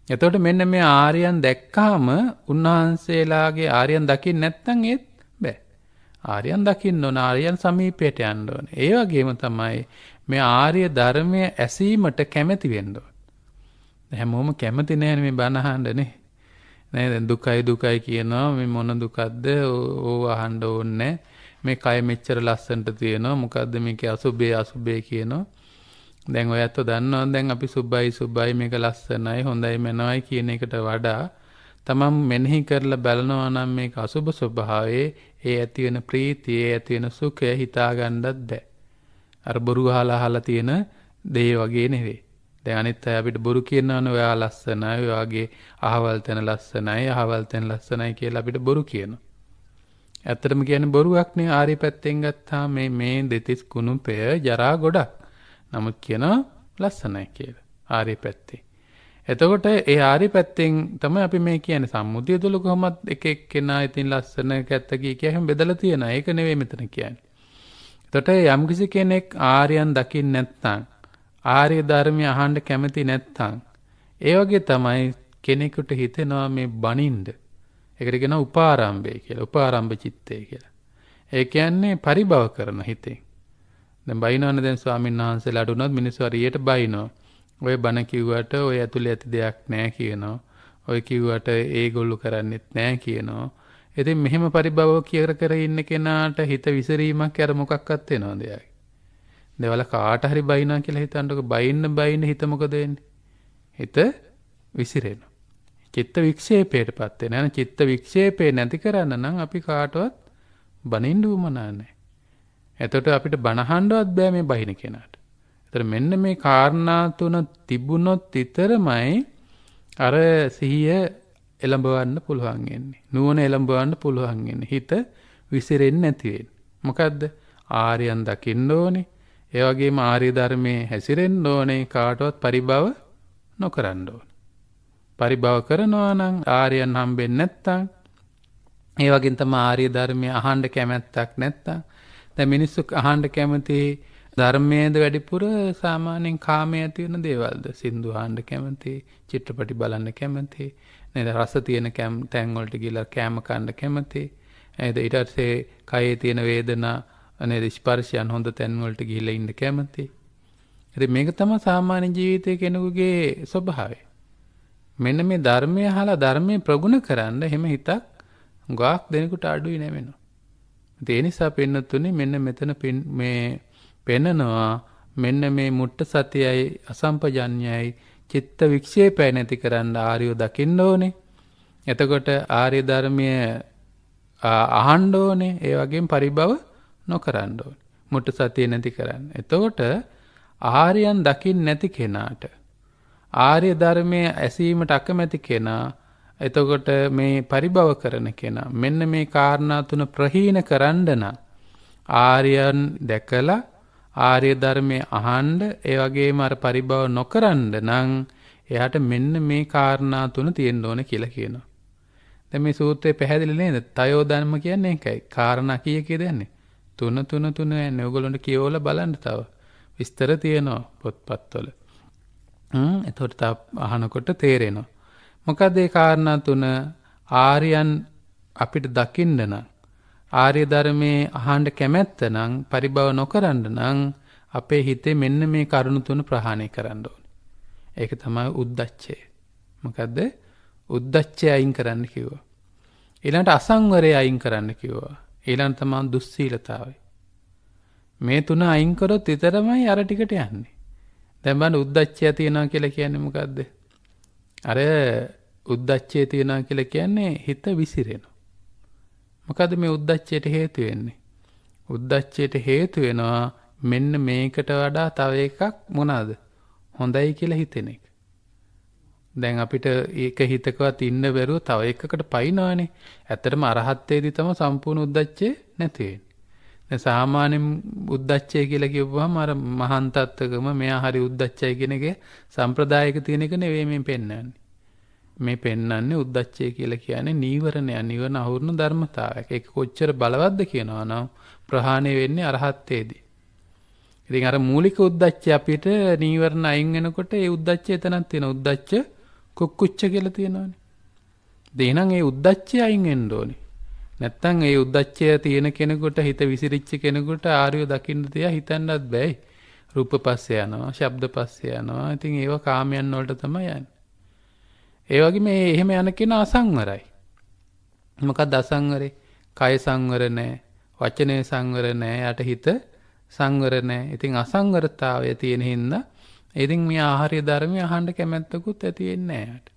එතකොට මෙන්න මේ ආර්යයන් දැක්කාම උන්වහන්සේලාගේ ආර්යයන් දකින්න නැත්නම් ඒත් බෑ. ආර්යයන් දකින්න ඕන, ආර්යයන් සමීපයට යන්න ඕන. ඒ වගේම තමයි මේ ආර්ය ධර්මයේ ඇසීමට කැමැති වෙන්න ඕන. හැමෝම කැමති නැහැ මේ බණ අහන්න නේ. නේද? දුකයි කියනවා. මේ මොන දුකක්ද? ඕව අහන්න ඕනේ. මේ කය මෙච්චර ලස්සනට තියෙනවා. මොකද්ද මේකේ අසුබේ කියනවා. දැන් ඔයත් දන්නවා දැන් අපි සුබයි මේක ලස්සනයි හොඳයි මනවයි කියන එකට වඩා තමන් මෙනෙහි කරලා බලනවා නම් මේක අසුබ ස්වභාවයේ ඒ ඇති වෙන ප්‍රීතිය ඒ ඇති වෙන සුඛය හිතා ගන්නත් බෑ. අර බොරු අහලා තියෙන දේ වගේ නෙවෙයි. දැන් අනිත් අය අපිට බොරු කියනවනේ ඔයා ලස්සනයි ඔයාගේ අහවල් තැන ලස්සනයි කියලා අපිට බොරු කියනවා. ඇත්තටම කියන්නේ බොරුවක් නේ. ආර්ය පැත්තෙන් ගත්තාම මේ දෙතිස් කුණුපය ජරා ගොඩක්. නමුත් කියනවා ලස්සනයි කියලා. ආර්ය පැත්තේ. එතකොට ඒ ආර්ය පැත්තෙන් තමයි අපි මේ කියන්නේ සම්මුතිය තුළ කොහොමද එක එක්කෙනා ඉතින් ලස්සන කැත්ත කියම බෙදලා තියෙනවා. ඒක නෙවෙයි මෙතන කියන්නේ. එතකොට යම්කිසි කෙනෙක් ආර්යයන් දකින්න නැත්නම් ආර්ය ධර්මය අහන්න කැමති නැත්නම් ඒ වගේ තමයි කෙනෙකුට හිතෙනවා මේ බනින්ද. ඒකට කියනවා උපාරම්භය කියලා. උපාරම්භ චිත්තය කියලා. ඒ කියන්නේ පරිභව කරන හිතෙන්. දැන් බයිනවනේ දැන් ස්වාමීන් වහන්සේලාට උනත් මිනිස්සු හරියට බයිනවා. ඔය බණ කිව්වට ඔය ඇතුලේ ඇති දෙයක් නැහැ කියනවා. ඔය කිව්වට ඒගොල්ලෝ කරන්නේත් නැහැ කියනවා. ඉතින් මෙහෙම පරිභව කර ඉන්න කෙනාට හිත විසිරීමක් අර මොකක්වත් වෙනවද යාගේ. දේවල කාට හරි බයිනා කියලා හිතන්නකො බයින්න හිත මොකද වෙන්නේ? හිත විසිරෙනවා. චිත්ත වික්ෂේපයටපත් වෙනවා. චිත්ත වික්ෂේපේ නැති කරන්න නම් අපි කාටවත් බනින්න උවමනා නැහැ. එතකොට අපිට බනහන්නවත් බෑ මේ බහින කෙනාට. ඒතර මෙන්න මේ කාරණා තුන තිබුණොත් විතරමයි අර සිහිය එළඹවන්න පුළුවන් වෙන්නේ. නුවණ එළඹවන්න පුළුවන් වෙන්නේ. හිත විසිරෙන්නේ නැති වෙන්නේ. මොකද්ද? ආර්යයන් දකින්න ඕනේ. ඒ වගේම ආර්ය ධර්මයේ හැසිරෙන්න ඕනේ. කාටවත් පරිභව නොකරන්න ඕනේ. පරිභව කරනවා නම් ආර්යයන් හම්බෙන්නේ නැත්තම් ඒ වගේම තමයි ආර්ය ධර්මයේ අහන්න කැමැත්තක් නැත්තම් දැන් මිනිස්සු අහන්න කැමති ධර්මයේද වැඩිපුර සාමාන්‍යයෙන් කාමයේ ඇති වෙන දේවල්ද? සින්දු අහන්න කැමති, චිත්‍රපටි බලන්න කැමති, නේද? රස තියෙන තැන් වලට ගිහලා කැම කන්න කැමති. නේද? ඊට පස්සේ කයේ තියෙන වේදනා නේද ස්පර්ශයන් හොඳ තැන් වලට ගිහලා ඉන්න කැමති. ඉතින් මේක තමයි සාමාන්‍ය ජීවිතයේ කෙනෙකුගේ ස්වභාවය. මෙන්න මේ ධර්මය අහලා ධර්මයේ ප්‍රගුණ කරන්න එහෙම හිතක් ගාක් දෙනෙකුට අඩුයි නෙවෙනවා. ඒ නිසා පින්නතුනේ මෙන්න මෙතන මේ පෙන්නනවා මෙන්න මේ මුට්ට සතියයි අසම්පජඤ්ඤයයි චිත්ත වික්ෂේපය නැති කරන්න ආර්යෝ දකින්න ඕනේ. එතකොට ආර්ය ධර්මය අහන්න ඕනේ. ඒ වගේම පරිභව නොකරන්න ඕනේ. මුට්ට සතිය නැති කරන්න. එතකොට ආර්යයන් දකින්න නැති කෙනාට ආර්ය ධර්මයේ ඇසීමට අකමැති කෙනා එතකොට මේ පරිභව කරන කෙනා මෙන්න මේ කාරණා තුන ප්‍රහීන කරන්න නම් ආර්යයන් දැකලා ආර්ය ධර්මයේ අහන්න ඒ වගේම අර පරිභව නොකරන්න නම් එයාට මෙන්න මේ කාරණා තුන තියෙන්න ඕන කියලා කියනවා. දැන් මේ සූත්‍රයේ පැහැදිලි නේද? තයෝ ධර්ම කියන්නේ ඒකයි. කාරණා කීයකද යන්නේ? තුන යන්නේ. ඔයගොල්ලන්ට කියවලා බලන්න තව. විස්තර තියෙනවා පොත්පත්වල. එතකොට අහනකොට තේරෙනවා. මොකද ඒ කාරණා තුන ආර්යයන් අපිට දකින්න නම් ආර්ය ධර්මයේ අහන්න කැමැත්ත නම් පරිභව නොකරන්න නම් අපේ හිතේ මෙන්න මේ කරුණු තුන ප්‍රහාණය කරන්න ඕනේ. ඒක තමයි උද්දච්චය. මොකද්ද? උද්දච්චය අයින් කරන්න කිව්වා. ඊළඟට අසංවරය අයින් කරන්න කිව්වා. ඊළඟට තමයි දුස්සීලතාවය. මේ තුන අයින් කරොත් විතරමයි අර ටිකට යන්නේ. දැන් බලන්න උද්දච්චය තියනවා කියලා කියන්නේ මොකද්ද? අර උද්දච්චය තියනවා කියලා කියන්නේ හිත විසිරෙනවා. මොකද මේ උද්දච්චයට හේතු වෙන්නේ? උද්දච්චයට හේතු වෙනවා මෙන්න මේකට වඩා තව එකක් මොනවාද? හොඳයි කියලා හිතෙන එක. දැන් අපිට ඒක හිතකවත් ඉන්න බැරුව තව එකකට පයින්නවනේ. ඇත්තටම අරහත්ත්වයේදී තමයි සම්පූර්ණ උද්දච්චය නැති වෙන්නේ. දැන් සාමාන්‍යයෙන් උද්දච්චය කියලා කියපුවම අර මහාන් තත්ත්වකම මෙයා හරි උද්දච්චය කියන එකේ සම්ප්‍රදායික තියෙන එක නෙවෙයි මේ පෙන්වන්නේ. මේ පෙන්වන්නේ උද්දච්චය කියලා කියන්නේ නීවරණ අහුරුණු ධර්මතාවයක්. ඒක කොච්චර බලවත්ද කියනවා නම් ප්‍රහාණය වෙන්නේ අරහත්ත්වයේදී. ඉතින් අර මූලික උද්දච්චය අපිට නීවරණ අයින් වෙනකොට ඒ උද්දච්චය එතනක් තියෙන උද්දච්ච කුක්කුච්ච කියලා තියෙනවානේ. එහෙනම් ඒ උද්දච්චය අයින් වෙන්න ඕනේ. නැත්තම් ඒ උද්දච්චය තියෙන කෙනෙකුට හිත විසිරිච්ච කෙනෙකුට ආර්යව දකින්න තියා හිතන්නත් බෑ. රූප පස්සේ යනවා, ශබ්ද පස්සේ යනවා. ඉතින් ඒව කාමයන් වලට තමයි යන්නේ. ඒ වගේ මේ එහෙම යන කෙනා අසංවරයි. මොකක්ද අසංවරේ? කය සංවර නැහැ, වචනේ සංවර නැහැ. යට හිත සංවර නැහැ. ඉතින් අසංවරතාවය තියෙන හින්දා ඉතින් මේ ආහාරය ධර්මය අහන්න කැමැත්තකුත් ඇති වෙන්නේ නැහැ.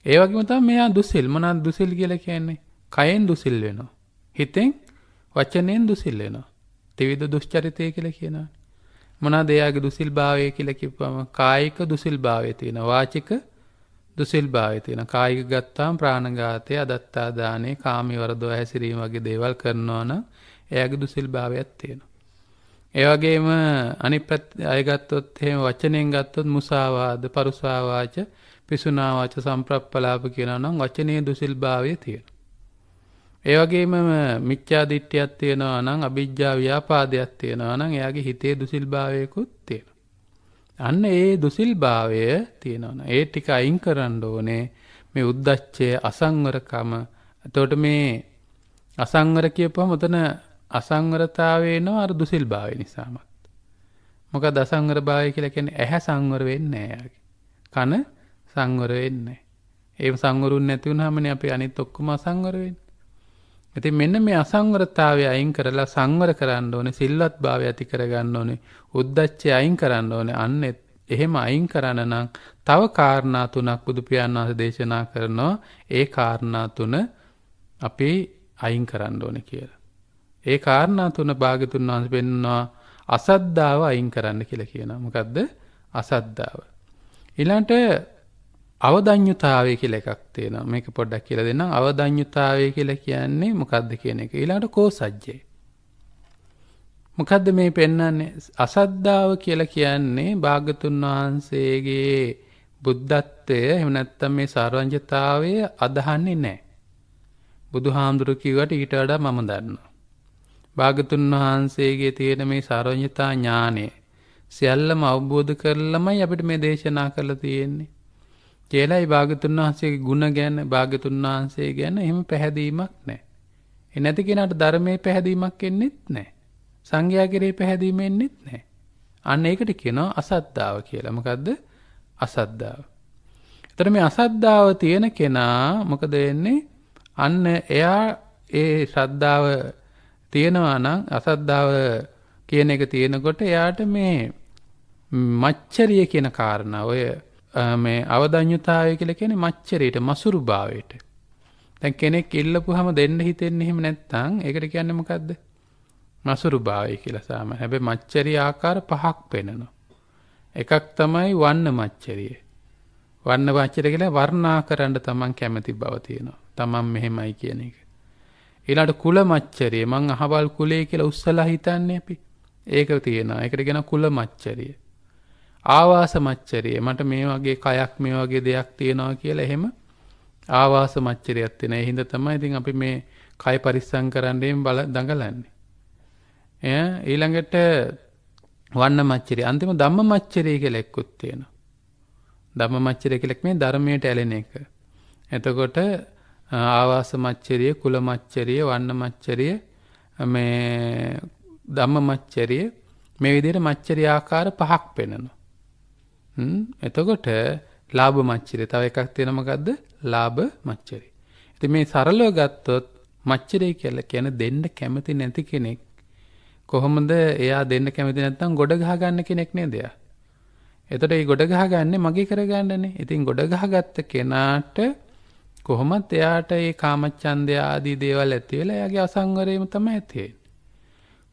ඒ වගේම තමයි මෙයා දුසිල්. මොනවාද දුසිල් කියලා කියන්නේ? කයෙන් දුසිල් වෙනවා. හිතෙන් වචනෙන් දුසිල් වෙනවා. ත්‍රිවිධ දුස්චරිතය කියලා කියනවා. මොනවාද එයාගේ දුසිල්භාවය කියලා කිව්වම කායික දුසිල්භාවය තියෙනවා. වාචික දුසිල්භාවය තියෙනවා. කායික ගත්තාම ප්‍රාණඝාතය, අදත්තා දානය, කාමී වරදව හැසිරීම වගේ දේවල් කරනවා නම් එයාගේ දුසිල්භාවයක් තියෙනවා. ඒ වගේම අනිත් අය ගත්තොත් එහෙම වචනෙන් ගත්තොත් මුසාවාද, පරුසාවාච, පිසුනාවාච, සම්ප්‍රප්පලාප කියනවා නම් වචනේ දුසිල්භාවය තියෙනවා. ඒ වගේම මිච්ඡා දිට්ඨියක් තියෙනවා නම්, අවිජ්ජා ව්‍යාපාදයක් තියෙනවා නම් එයාගේ හිතේ දුසිල්භාවයකුත් තියෙනවා. අන්න ඒ දුසිල්භාවය තියෙනවා. ඒ ටික අයින් කරන්න ඕනේ මේ උද්දච්චය, අසංවරකම. එතකොට මේ අසංවර කියපුවම උතන අසංවරතාවය එනවා අර දුසිල්භාවය නිසාමත්. මොකද අසංවරභාවය කියලා කියන්නේ ඇහැ සංවර වෙන්නේ නැහැ යාගේ. කන සංවර වෙන්නේ නැහැ. ඒ සංවරුන් නැති වුනහමනේ අපි අනිත් ඔක්කොම අසංවර වෙන්නේ. ඉතින් මෙන්න මේ අසංවරතාවය අයින් කරලා සංවර කරන්න ඕනේ, සිල්වත් භාවය ඇති කරගන්න ඕනේ, උද්දච්චය අයින් කරන්න ඕනේ. අන්න එහෙම අයින් කරන්න නම් තව කාරණා තුනක් බුදු පියාණන් වහන්සේ දේශනා කරනවා. ඒ කාරණා තුන අපි අයින් කරන්න ඕනේ කියලා. ඒ කාරණා තුන භාග්‍යතුන් වහන්සේ පෙන්වනවා අසද්ධාව අයින් කරන්න කියලා කියනවා. මොකද්ද අසද්ධාව? ඊළඟට අවදඤ්ඤුතාවය කියලා එකක් තියෙනවා. මේක පොඩ්ඩක් කියලා දෙන්නම්. අවදඤ්ඤුතාවය කියලා කියන්නේ මොකද්ද කියන එක. ඊළඟට කෝසජ්ජය. මොකද්ද මේ පෙන්වන්නේ? අසද්ධාව කියලා කියන්නේ භාග්‍යතුන් වහන්සේගේ බුද්ධත්වය එහෙම නැත්නම් මේ සර්වඥතාවය අදහන්නේ නැහැ. බුදුහාමුදුරු කිව්වට ඊට වඩා මම දන්නවා. භාග්‍යතුන් වහන්සේගේ තියෙන මේ සර්වඥතා ඥානය සියල්ලම අවබෝධ කරලමයි අපිට මේ දේශනා කරලා තියෙන්නේ. කියලායි භාග්‍යතුන් වහන්සේගේ ගුණ ගැන, භාග්‍යතුන් වහන්සේ ගැන එහෙම පැහැදීමක් නැහැ. ඒ නැති කෙනාට ධර්මයේ පැහැදීමක් එන්නෙත් නැහැ. සංඝයා කෙරේ පැහැදීම එන්නෙත් නැහැ. අන්න ඒකට කියනවා අසද්ධාව කියලා. මොකද්ද අසද්ධාව? එතකොට මේ අසද්ධාව තියෙන කෙනා මොකද වෙන්නේ? අන්න එයා ඒ ශ්‍රද්ධාව තියෙනවා නම්, අසද්ධාව කියන එක තියෙනකොට එයාට මේ මච්චරිය කියන කාරණා, ඔය මේ අවදඤ්ඤුතාවය කියලා කියන්නේ මච්චරියට, මසුරු භාවයට. දැන් කෙනෙක් ඉල්ලපුවාම දෙන්න හිතෙන්නේ එහෙම නැත්නම් ඒකට කියන්නේ මොකද්ද? මසුරු භාවය කියලා සාමාන්‍ය. හැබැයි මච්චරිය ආකාර පහක් පෙන්නනවා. එකක් තමයි වර්ණ මච්චරිය. වර්ණ මච්චරිය කියලා වර්ණා කරන්න තමන් කැමති බව තියෙනවා. තමන් මෙහෙමයි කියන එක. ඊළඟට කුල මච්චරිය. මං අහවල් කුලේ කියලා උස්සලා හිතන්නේ අපි. ඒක තියෙනවා. ඒකට කියන කුල මච්චරිය. ආවාස මච්චරිය. මට මේ වගේ කයක්, මේ වගේ දෙයක් තියෙනවා කියලා එහෙම ආවාස මච්චරියක් තියෙනවා. ඒ හින්දා තමයි ඉතින් අපි මේ කය පරිස්සම් කරන්නේ දඟලන්නේ. ඊළඟට වන්න මච්චරිය. අන්තිම ධම්ම මච්චරිය කියලා එක්කුත් තියෙනවා. ධම්ම මච්චරිය කියලා මේ ධර්මයට ඇලෙන එක. එතකොට ආවාස මච්චරිය, කුල මච්චරිය, වන්න මච්චරිය, මේ ධම්ම මච්චරිය, මේ විදිහට මච්චරිය ආකාර පහක් පෙන්නනවා. එතකොට ලාභ මච්චරිය. තව එකක් තියෙනවා මොකද්ද? ලාභ මච්චරිය. ඉතින් මේ සරලව ගත්තොත් මච්චරිය කියලා කියන්නේ දෙන්න කැමති නැති කෙනෙක්. කොහොමද එයා දෙන්න කැමති නැත්නම් ගොඩ ගහ ගන්න කෙනෙක් නේද එයා? එතකොට මේ ගොඩ ගහගන්නේ මගේ කරගන්නනේ. ඉතින් ගොඩ ගහගත්ත කෙනාට කොහොමත් එයාට මේ කාමච්ඡන්දය ආදී දේවල් ඇති වෙලා එයාගේ අසංවරයම තමයි ඇති වෙන්නේ.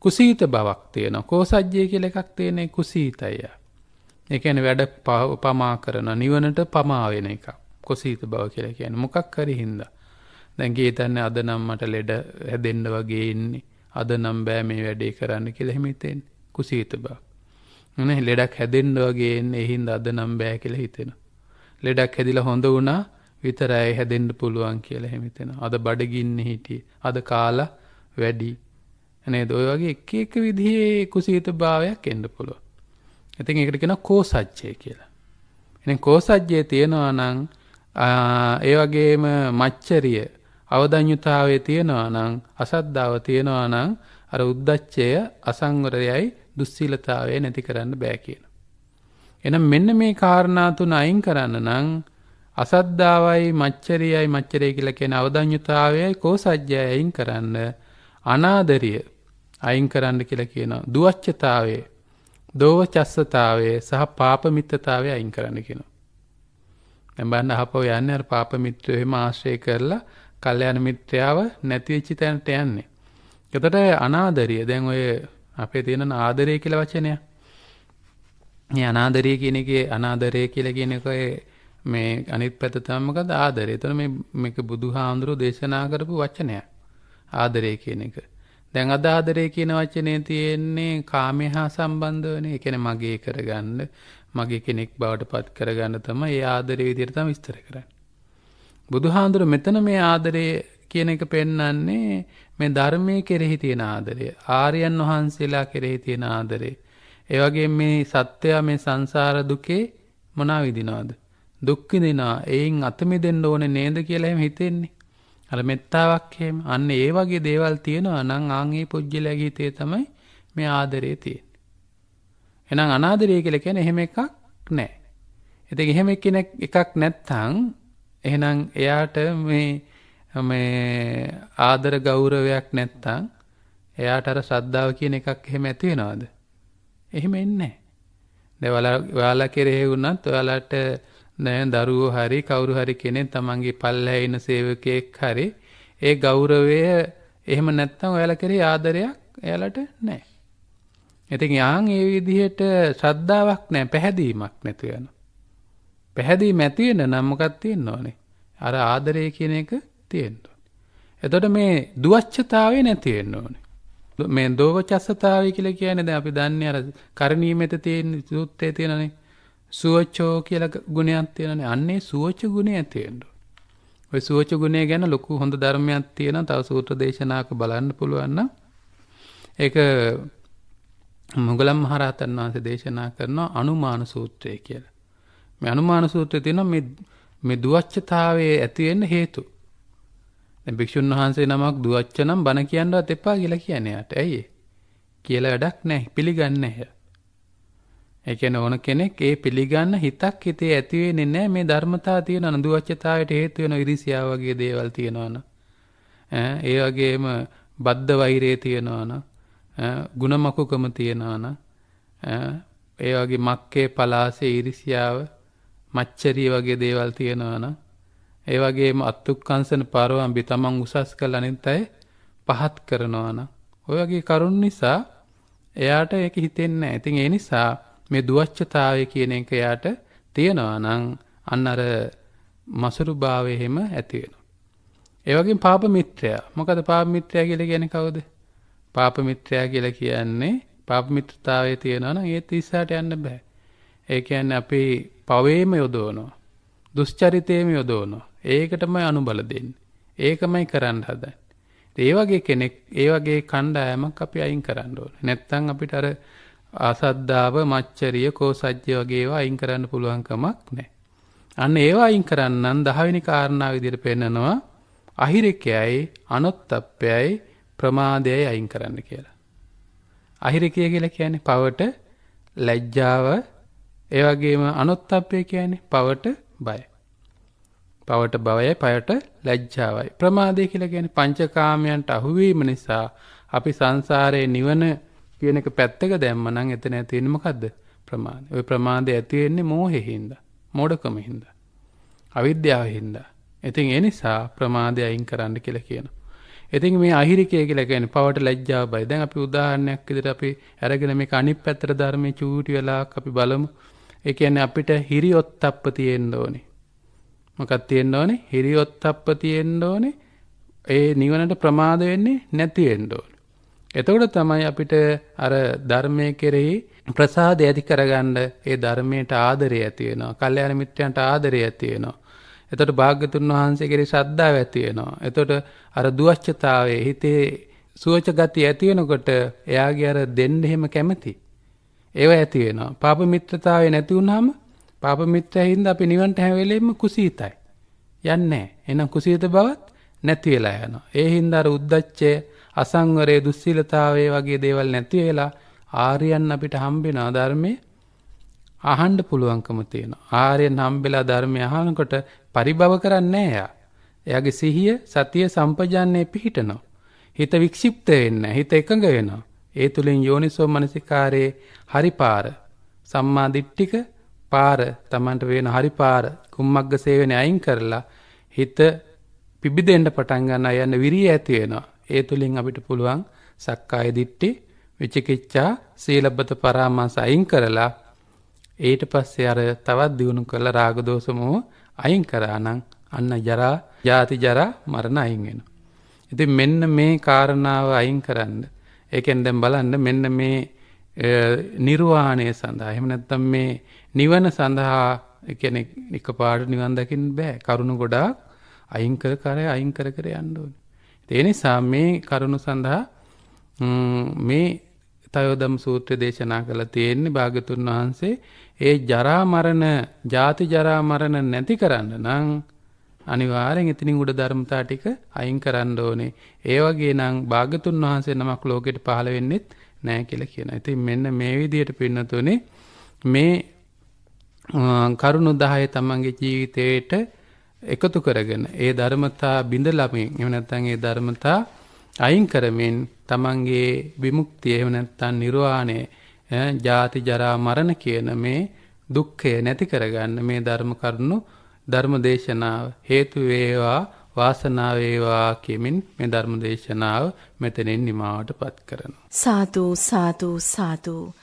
කුසීත බවක් තියෙනවා. කෝසජ්ජය කියලා එකක් තියෙනේ කුසීතය. ඒ කියන්නේ වැඩ පමා කරන, නිවනට පමා වෙන එක. කුසීත බව කියලා කියන්නේ මොකක් හරි හින්දා. දැන් ගියතන්නේ අද නම් මට ලෙඩ හැදෙන්න වගේ ඉන්නේ. අද නම් බෑ මේ වැඩේ කරන්න කියලා එහෙම හිතෙන්නේ. කුසීත බව. නේ ලෙඩක් හැදෙන්න වගේ ඉන්නේ. ඒ හින්දා අද නම් බෑ කියලා හිතෙනවා. ලෙඩක් හැදිලා හොඳ වුණා විතරයි හැදෙන්න පුළුවන් කියලා එහෙම හිතෙනවා. අද බඩගින්නේ හිටියේ. අද කාලා වැඩි. නේද? ඔය වගේ එක එක විදිහේ කුසීත භාවයක් එන්න පුළුවන්. ඉතින් ඒකට කියනවා කෝසජ්ජය කියලා. ඉතින් කෝසජ්ජය තියෙනවා නම් ඒ වගේම මච්චරිය, අවදඤ්ඤුතාවයේ තියෙනවා නම්, අසද්ධාව තියෙනවා නම් අර උද්දච්චය, අසංවරයයි, දුස්සීලතාවය නැති කරන්න බෑ කියනවා. එහෙනම් මෙන්න මේ කාරණා තුන අයින් කරන්න නම් අසද්ධාවයි, මච්චරියයි, මච්චරිය කියලා කියන අවදඤ්ඤුතාවයයි, කෝසජ්ජයයි අයින් කරන්න අනාදරිය, අයින් කරන්න කියලා කියනවා. දුවච්චතාවය, දෝවචස්සතාවය සහ පාපමිත්තතාවය අයින් කරන්න කියනවා. දැන් බලන්න අහපව යන්නේ අර පාප මිත්‍රයෝ එහෙම ආශ්‍රය කරලා කල්යාණ මිත්‍යාව නැති වෙච්ච තැනට යන්නේ. එතකොට අනාදරිය දැන් ඔය අපේ තියෙන ආදරය කියලා වචනය. මේ අනාදරය කියන එකේ අනාදරය කියලා කියන එක මේ අනිත් පැත්ත තමයි මොකද ආදරය. එතන මේක බුදුහාමුදුරුවෝ දේශනා කරපු වචනයක්. ආදරය කියන එක. දැන් අද ආදරය කියන වචනේ තියෙන්නේ කාමයේ හා සම්බන්ධවනේ. ඒ කියන්නේ මගේ කරගන්න, මගේ කෙනෙක් බවට පත් කරගන්න තමයි ඒ ආදරේ විදිහට තමයි විස්තර කරන්නේ. බුදුහාමුදුරුවෝ මෙතන මේ ආදරය කියන එක පෙන්වන්නේ මේ ධර්මයේ කෙරෙහි තියෙන ආදරය, ආර්යයන් වහන්සේලා කෙරෙහි තියෙන ආදරය. ඒ වගේම මේ සත්‍යය මේ සංසාර දුකේ මොනවා විඳිනවද? දුක් විඳිනවා. එයින් අත මිදෙන්න ඕනේ නේද කියලා එහෙම හිතෙන්නේ. අර මෙත්තාවක් එහෙම. අන්න ඒ වගේ දේවල් තියෙනවා නම් ආන්ගේ පුජ්‍යලගේ හිතේ තමයි මේ ආදරය තියෙන්නේ. එහෙනම් අනාදරය කියලා කියන්නේ එහෙම එකක් නැහැ. ඉතින් එහෙම කෙනෙක් එකක් නැත්තම් එහෙනම් එයාට මේ ආදර ගෞරවයක් නැත්තම් එයාට අර ශ්‍රද්ධාව කියන එකක් එහෙම ඇති වෙනවද? එහෙම එන්නේ නැහැ. දැන් ඔයාලා කෙරෙහි වුණත් ඔයාලට දැන් දරුවෝ හරි කවුරු හරි කෙනෙක් තමන්ගේ පල්ලෙහා ඉන්න සේවකයෙක් හරි ඒ ගෞරවය එහෙම නැත්තම් ඔයාලා කෙරෙහි ආදරයක් එයාලට නැහැ. ඉතින් යාන් ඒ විදිහට ශ්‍රද්ධාවක් නැහැ, පැහැදීමක් නැතු වෙනවා. පැහැදීම ඇති වෙන නම් මොකක්ද තියෙන්න ඕනේ? අර ආදරය කියන එක තියෙන්න ඕනේ. එතකොට මේ දුවච්චතාවය නැති වෙන්න ඕනේ. මේ දෝවචස්සතාවය කියලා කියන්නේ දැන් අපි දන්නේ අර කරණීයමෙත තියෙන සූත්‍රයේ තියෙනනේ. සුවචෝ කියලා ගුණයක් තියෙනනේ. අන්නේ සුවච ගුණය තියෙන්න ඕනේ. ওই සුවච ගුණය ගැන ලොකු හොඳ ධර්මයක් තියෙනවා. තව සූත්‍ර දේශනාවක බලන්න පුළුවන් නම් ඒක මොග්ගලම් මහරහතන් වහන්සේ දේශනා කරනවා අනුමාන සූත්‍රය කියලා. මේ අනුමාන සූත්‍රයේ තියෙනවා මේ දුවච්චතාවයේ ඇති වෙන්න හේතු. දැන් භික්ෂුන් වහන්සේ නමක් දුවච්ච නම් බණ කියන්නවත් එපා කියලා කියන්නේ යාට. ඇයි ඒ? කියලා වැඩක් නැහැ. පිළිගන්නේ නැහැ. ඒ කියන්නේ ඕන කෙනෙක් ඒ පිළිගන්න හිතක් හිතේ ඇති වෙන්නේ නැහැ. මේ ධර්මතාව තියෙනවා දුවච්චතාවයට හේතු වෙන ඉරිසියාව වගේ දේවල් තියෙනවනේ. ඒ වගේම බද්ධ වෛරය තියෙනවනේ. ගුණමකුකම තියෙනවනේ. ඒ වගේ මක්කේ පලාසේ ඉරිසියාව මච්චරිය වගේ දේවල් තියෙනවනේ. ඒ වගේම අත්ුක්කංශන පරවම්බි තමන් උසස් කළ අනිත් අය පහත් කරනවා නම් ඔය වගේ කරුණු නිසා එයාට ඒක හිතෙන්නේ නැහැ. ඉතින් ඒ නිසා මේ දුවච්චතාවය කියන එක එයාට තියෙනවා නම් අන්න අර මසුරු භාවය එහෙම ඇති වෙනවා. ඒ වගේම පාප මිත්‍රයා. මොකද පාප මිත්‍රයා කියලා කියන්නේ කවුද? පාප මිත්‍රයා කියලා කියන්නේ පාප මිත්‍රතාවයේ තියෙනවා නම් ඒත් ඉස්සරහට යන්න බෑ. ඒ කියන්නේ අපි පවේම යොදවනවා. දුෂ්චරිතේම යොදවනවා. ඒකටමයි අනුබල දෙන්නේ. ඒකමයි කරන්න හදන්නේ. ඒ වගේ කෙනෙක්, ඒ වගේ කණ්ඩායමක් අපි අයින් කරන්න ඕනේ. නැත්තම් අපිට අර අසද්ධාව, මච්චරිය, කෝසජ්ජය වගේ ඒවා අයින් කරන්න පුළුවන් කමක් නැහැ. අන්න ඒවා අයින් කරන්නම් 10 වෙනි කාරණාව විදිහට පෙන්නනවා අහිරිකයයි, අනොත්ප්පයයි, ප්‍රමාදයයි අයින් කරන්න කියලා. අහිරිකය කියලා කියන්නේ පවට ලැජ්ජාව, ඒ වගේම අනොත්ප්පය කියන්නේ පවට බය. පවට බයයි, පයට ලැජ්ජාවයි. ප්‍රමාදය කියලා කියන්නේ පංචකාමයන්ට අහුවීම නිසා අපි සංසාරයේ නිවන කියන එක පැත්තක දැම්ම නම් එතන ඇති වෙන්නේ මොකද්ද? ප්‍රමාදය. ওই ප්‍රමාදය ඇති වෙන්නේ මෝහෙහිඳ, මෝඩකමින්ද, අවිද්‍යාවෙහිඳ. ඉතින් ඒ නිසා ප්‍රමාදය අයින් කරන්න කියලා කියනවා. ඉතින් මේ අහිරිකය කියලා කියන්නේ පවට ලැජ්ජාව බය. දැන් අපි උදාහරණයක් විදිහට අපි අරගෙන මේක අනිත් පැත්තට ධර්මයේ චූටි වෙලාවක් අපි බලමු. ඒ කියන්නේ අපිට හිරියොත්ප්ප තියෙන්න ඕනේ. මොකක්ද තියෙන්න ඕනේ? හිරියොත්ප්ප තියෙන්න ඕනේ. ඒ නිවනට ප්‍රමාද වෙන්නේ නැති වෙන්න ඕනේ. එතකොට තමයි අපිට අර ධර්මයේ කෙරෙහි ප්‍රසාදය ඇති කරගන්න ඒ ධර්මයට ආදරය ඇති වෙනවා. කල්යාණ මිත්‍රයන්ට ආදරය ඇති වෙනවා. එතකොට භාග්‍යතුන් වහන්සේ කෙරෙහි ශ්‍රද්ධාව ඇති වෙනවා. එතකොට අර දුවච්චතාවයේ හිතේ සුවච ගතිය ඇති වෙනකොට එයාගේ අර දෙන්න එහෙම කැමති. ඒව ඇති වෙනවා. පාප මිත්‍රතාවය නැති වුනහම පාප මිත්‍රයින්ද අපි නිවන්ට හැම වෙලෙම කුසීතයි. යන්නේ නැහැ. එහෙනම් කුසීත බවත් නැති වෙලා යනවා. ඒ හින්දා අර උද්දච්චය, අසංවරයේ, දුස්සීලතාවයේ වගේ දේවල් නැති වෙලා ආර්යයන් අපිට හම්බෙනවා ධර්මයේ අහන්න පුළුවන්කම තියෙනවා. ආර්යයන් හම්බෙලා ධර්මය අහනකොට පරිභව කරන්නේ නැහැ එයා. එයාගේ සිහිය, සතිය, සම්පජාන්නේ පිහිටනවා. හිත වික්ෂිප්ත වෙන්නේ හිත එකඟ වෙනවා. ඒ තුලින් යෝනිසෝ මනසිකාරයේ හරි පාර සම්මා දිට්ඨික පාර Tamanට වෙන හරි පාර කුම්මග්ග සේවනේ අයින් කරලා හිත පිබිදෙන්න පටන් ගන්නවා යන විරිය ඇති වෙනවා. ඒ තුලින් අපිට පුළුවන් සක්කාය දිට්ඨි විචිකිච්ඡා සීලබ්බත පරාමාස අයින් කරලා ඊට පස්සේ අර තවත් දියුණු කරලා රාග දෝෂ මොහ අයින් කරා නම් අන්න ජරා ජාති ජරා මරණ අයින් වෙනවා. ඉතින් මෙන්න මේ කාරණාව අයින් කරන්න. ඒකෙන් දැන් බලන්න මෙන්න මේ නිර්වාණය සඳහා එහෙම නැත්නම් මේ නිවන සඳහා කියන්නේ එකපාරට නිවන් දකින්න බෑ. කරුණ ගොඩාක් අයින් කර යන්න ඕනේ. ඒ නිසා මේ කරුණ සඳහා මේ තයෝදම් සූත්‍රය දේශනා කළා තියෙන්නේ භාගතුන් වහන්සේ ඒ ජරා මරණ ජාති ජරා මරණ නැති කරන්න නම් අනිවාර්යෙන් එතනින් උඩ ධර්මතා ටික අයින් කරන්න ඕනේ. ඒ වගේ නම් භාගතුන් වහන්සේ නමක් ලෝකෙට පහළ වෙන්නෙත් නැහැ කියලා කියනවා. ඉතින් මෙන්න මේ විදිහට පින්නතුනේ මේ කරුණු 10 තමන්ගේ ජීවිතේට එකතු කරගෙන ඒ ධර්මතා බිඳලමින් එහෙම නැත්නම් ඒ ධර්මතා අයින් කරමින් තමන්ගේ විමුක්තිය එහෙම නැත්නම් නිර්වාණය ජාති ජරා මරණ කියන මේ දුක්ඛය නැති කරගන්න මේ ධර්ම කරුණු ධර්ම දේශනාව හේතු වේවා වාසනාව වේවා කියමින් මේ ධර්ම දේශනාව මෙතනින් නිමාවටපත් කරනවා. සාදු සාදු සාදු.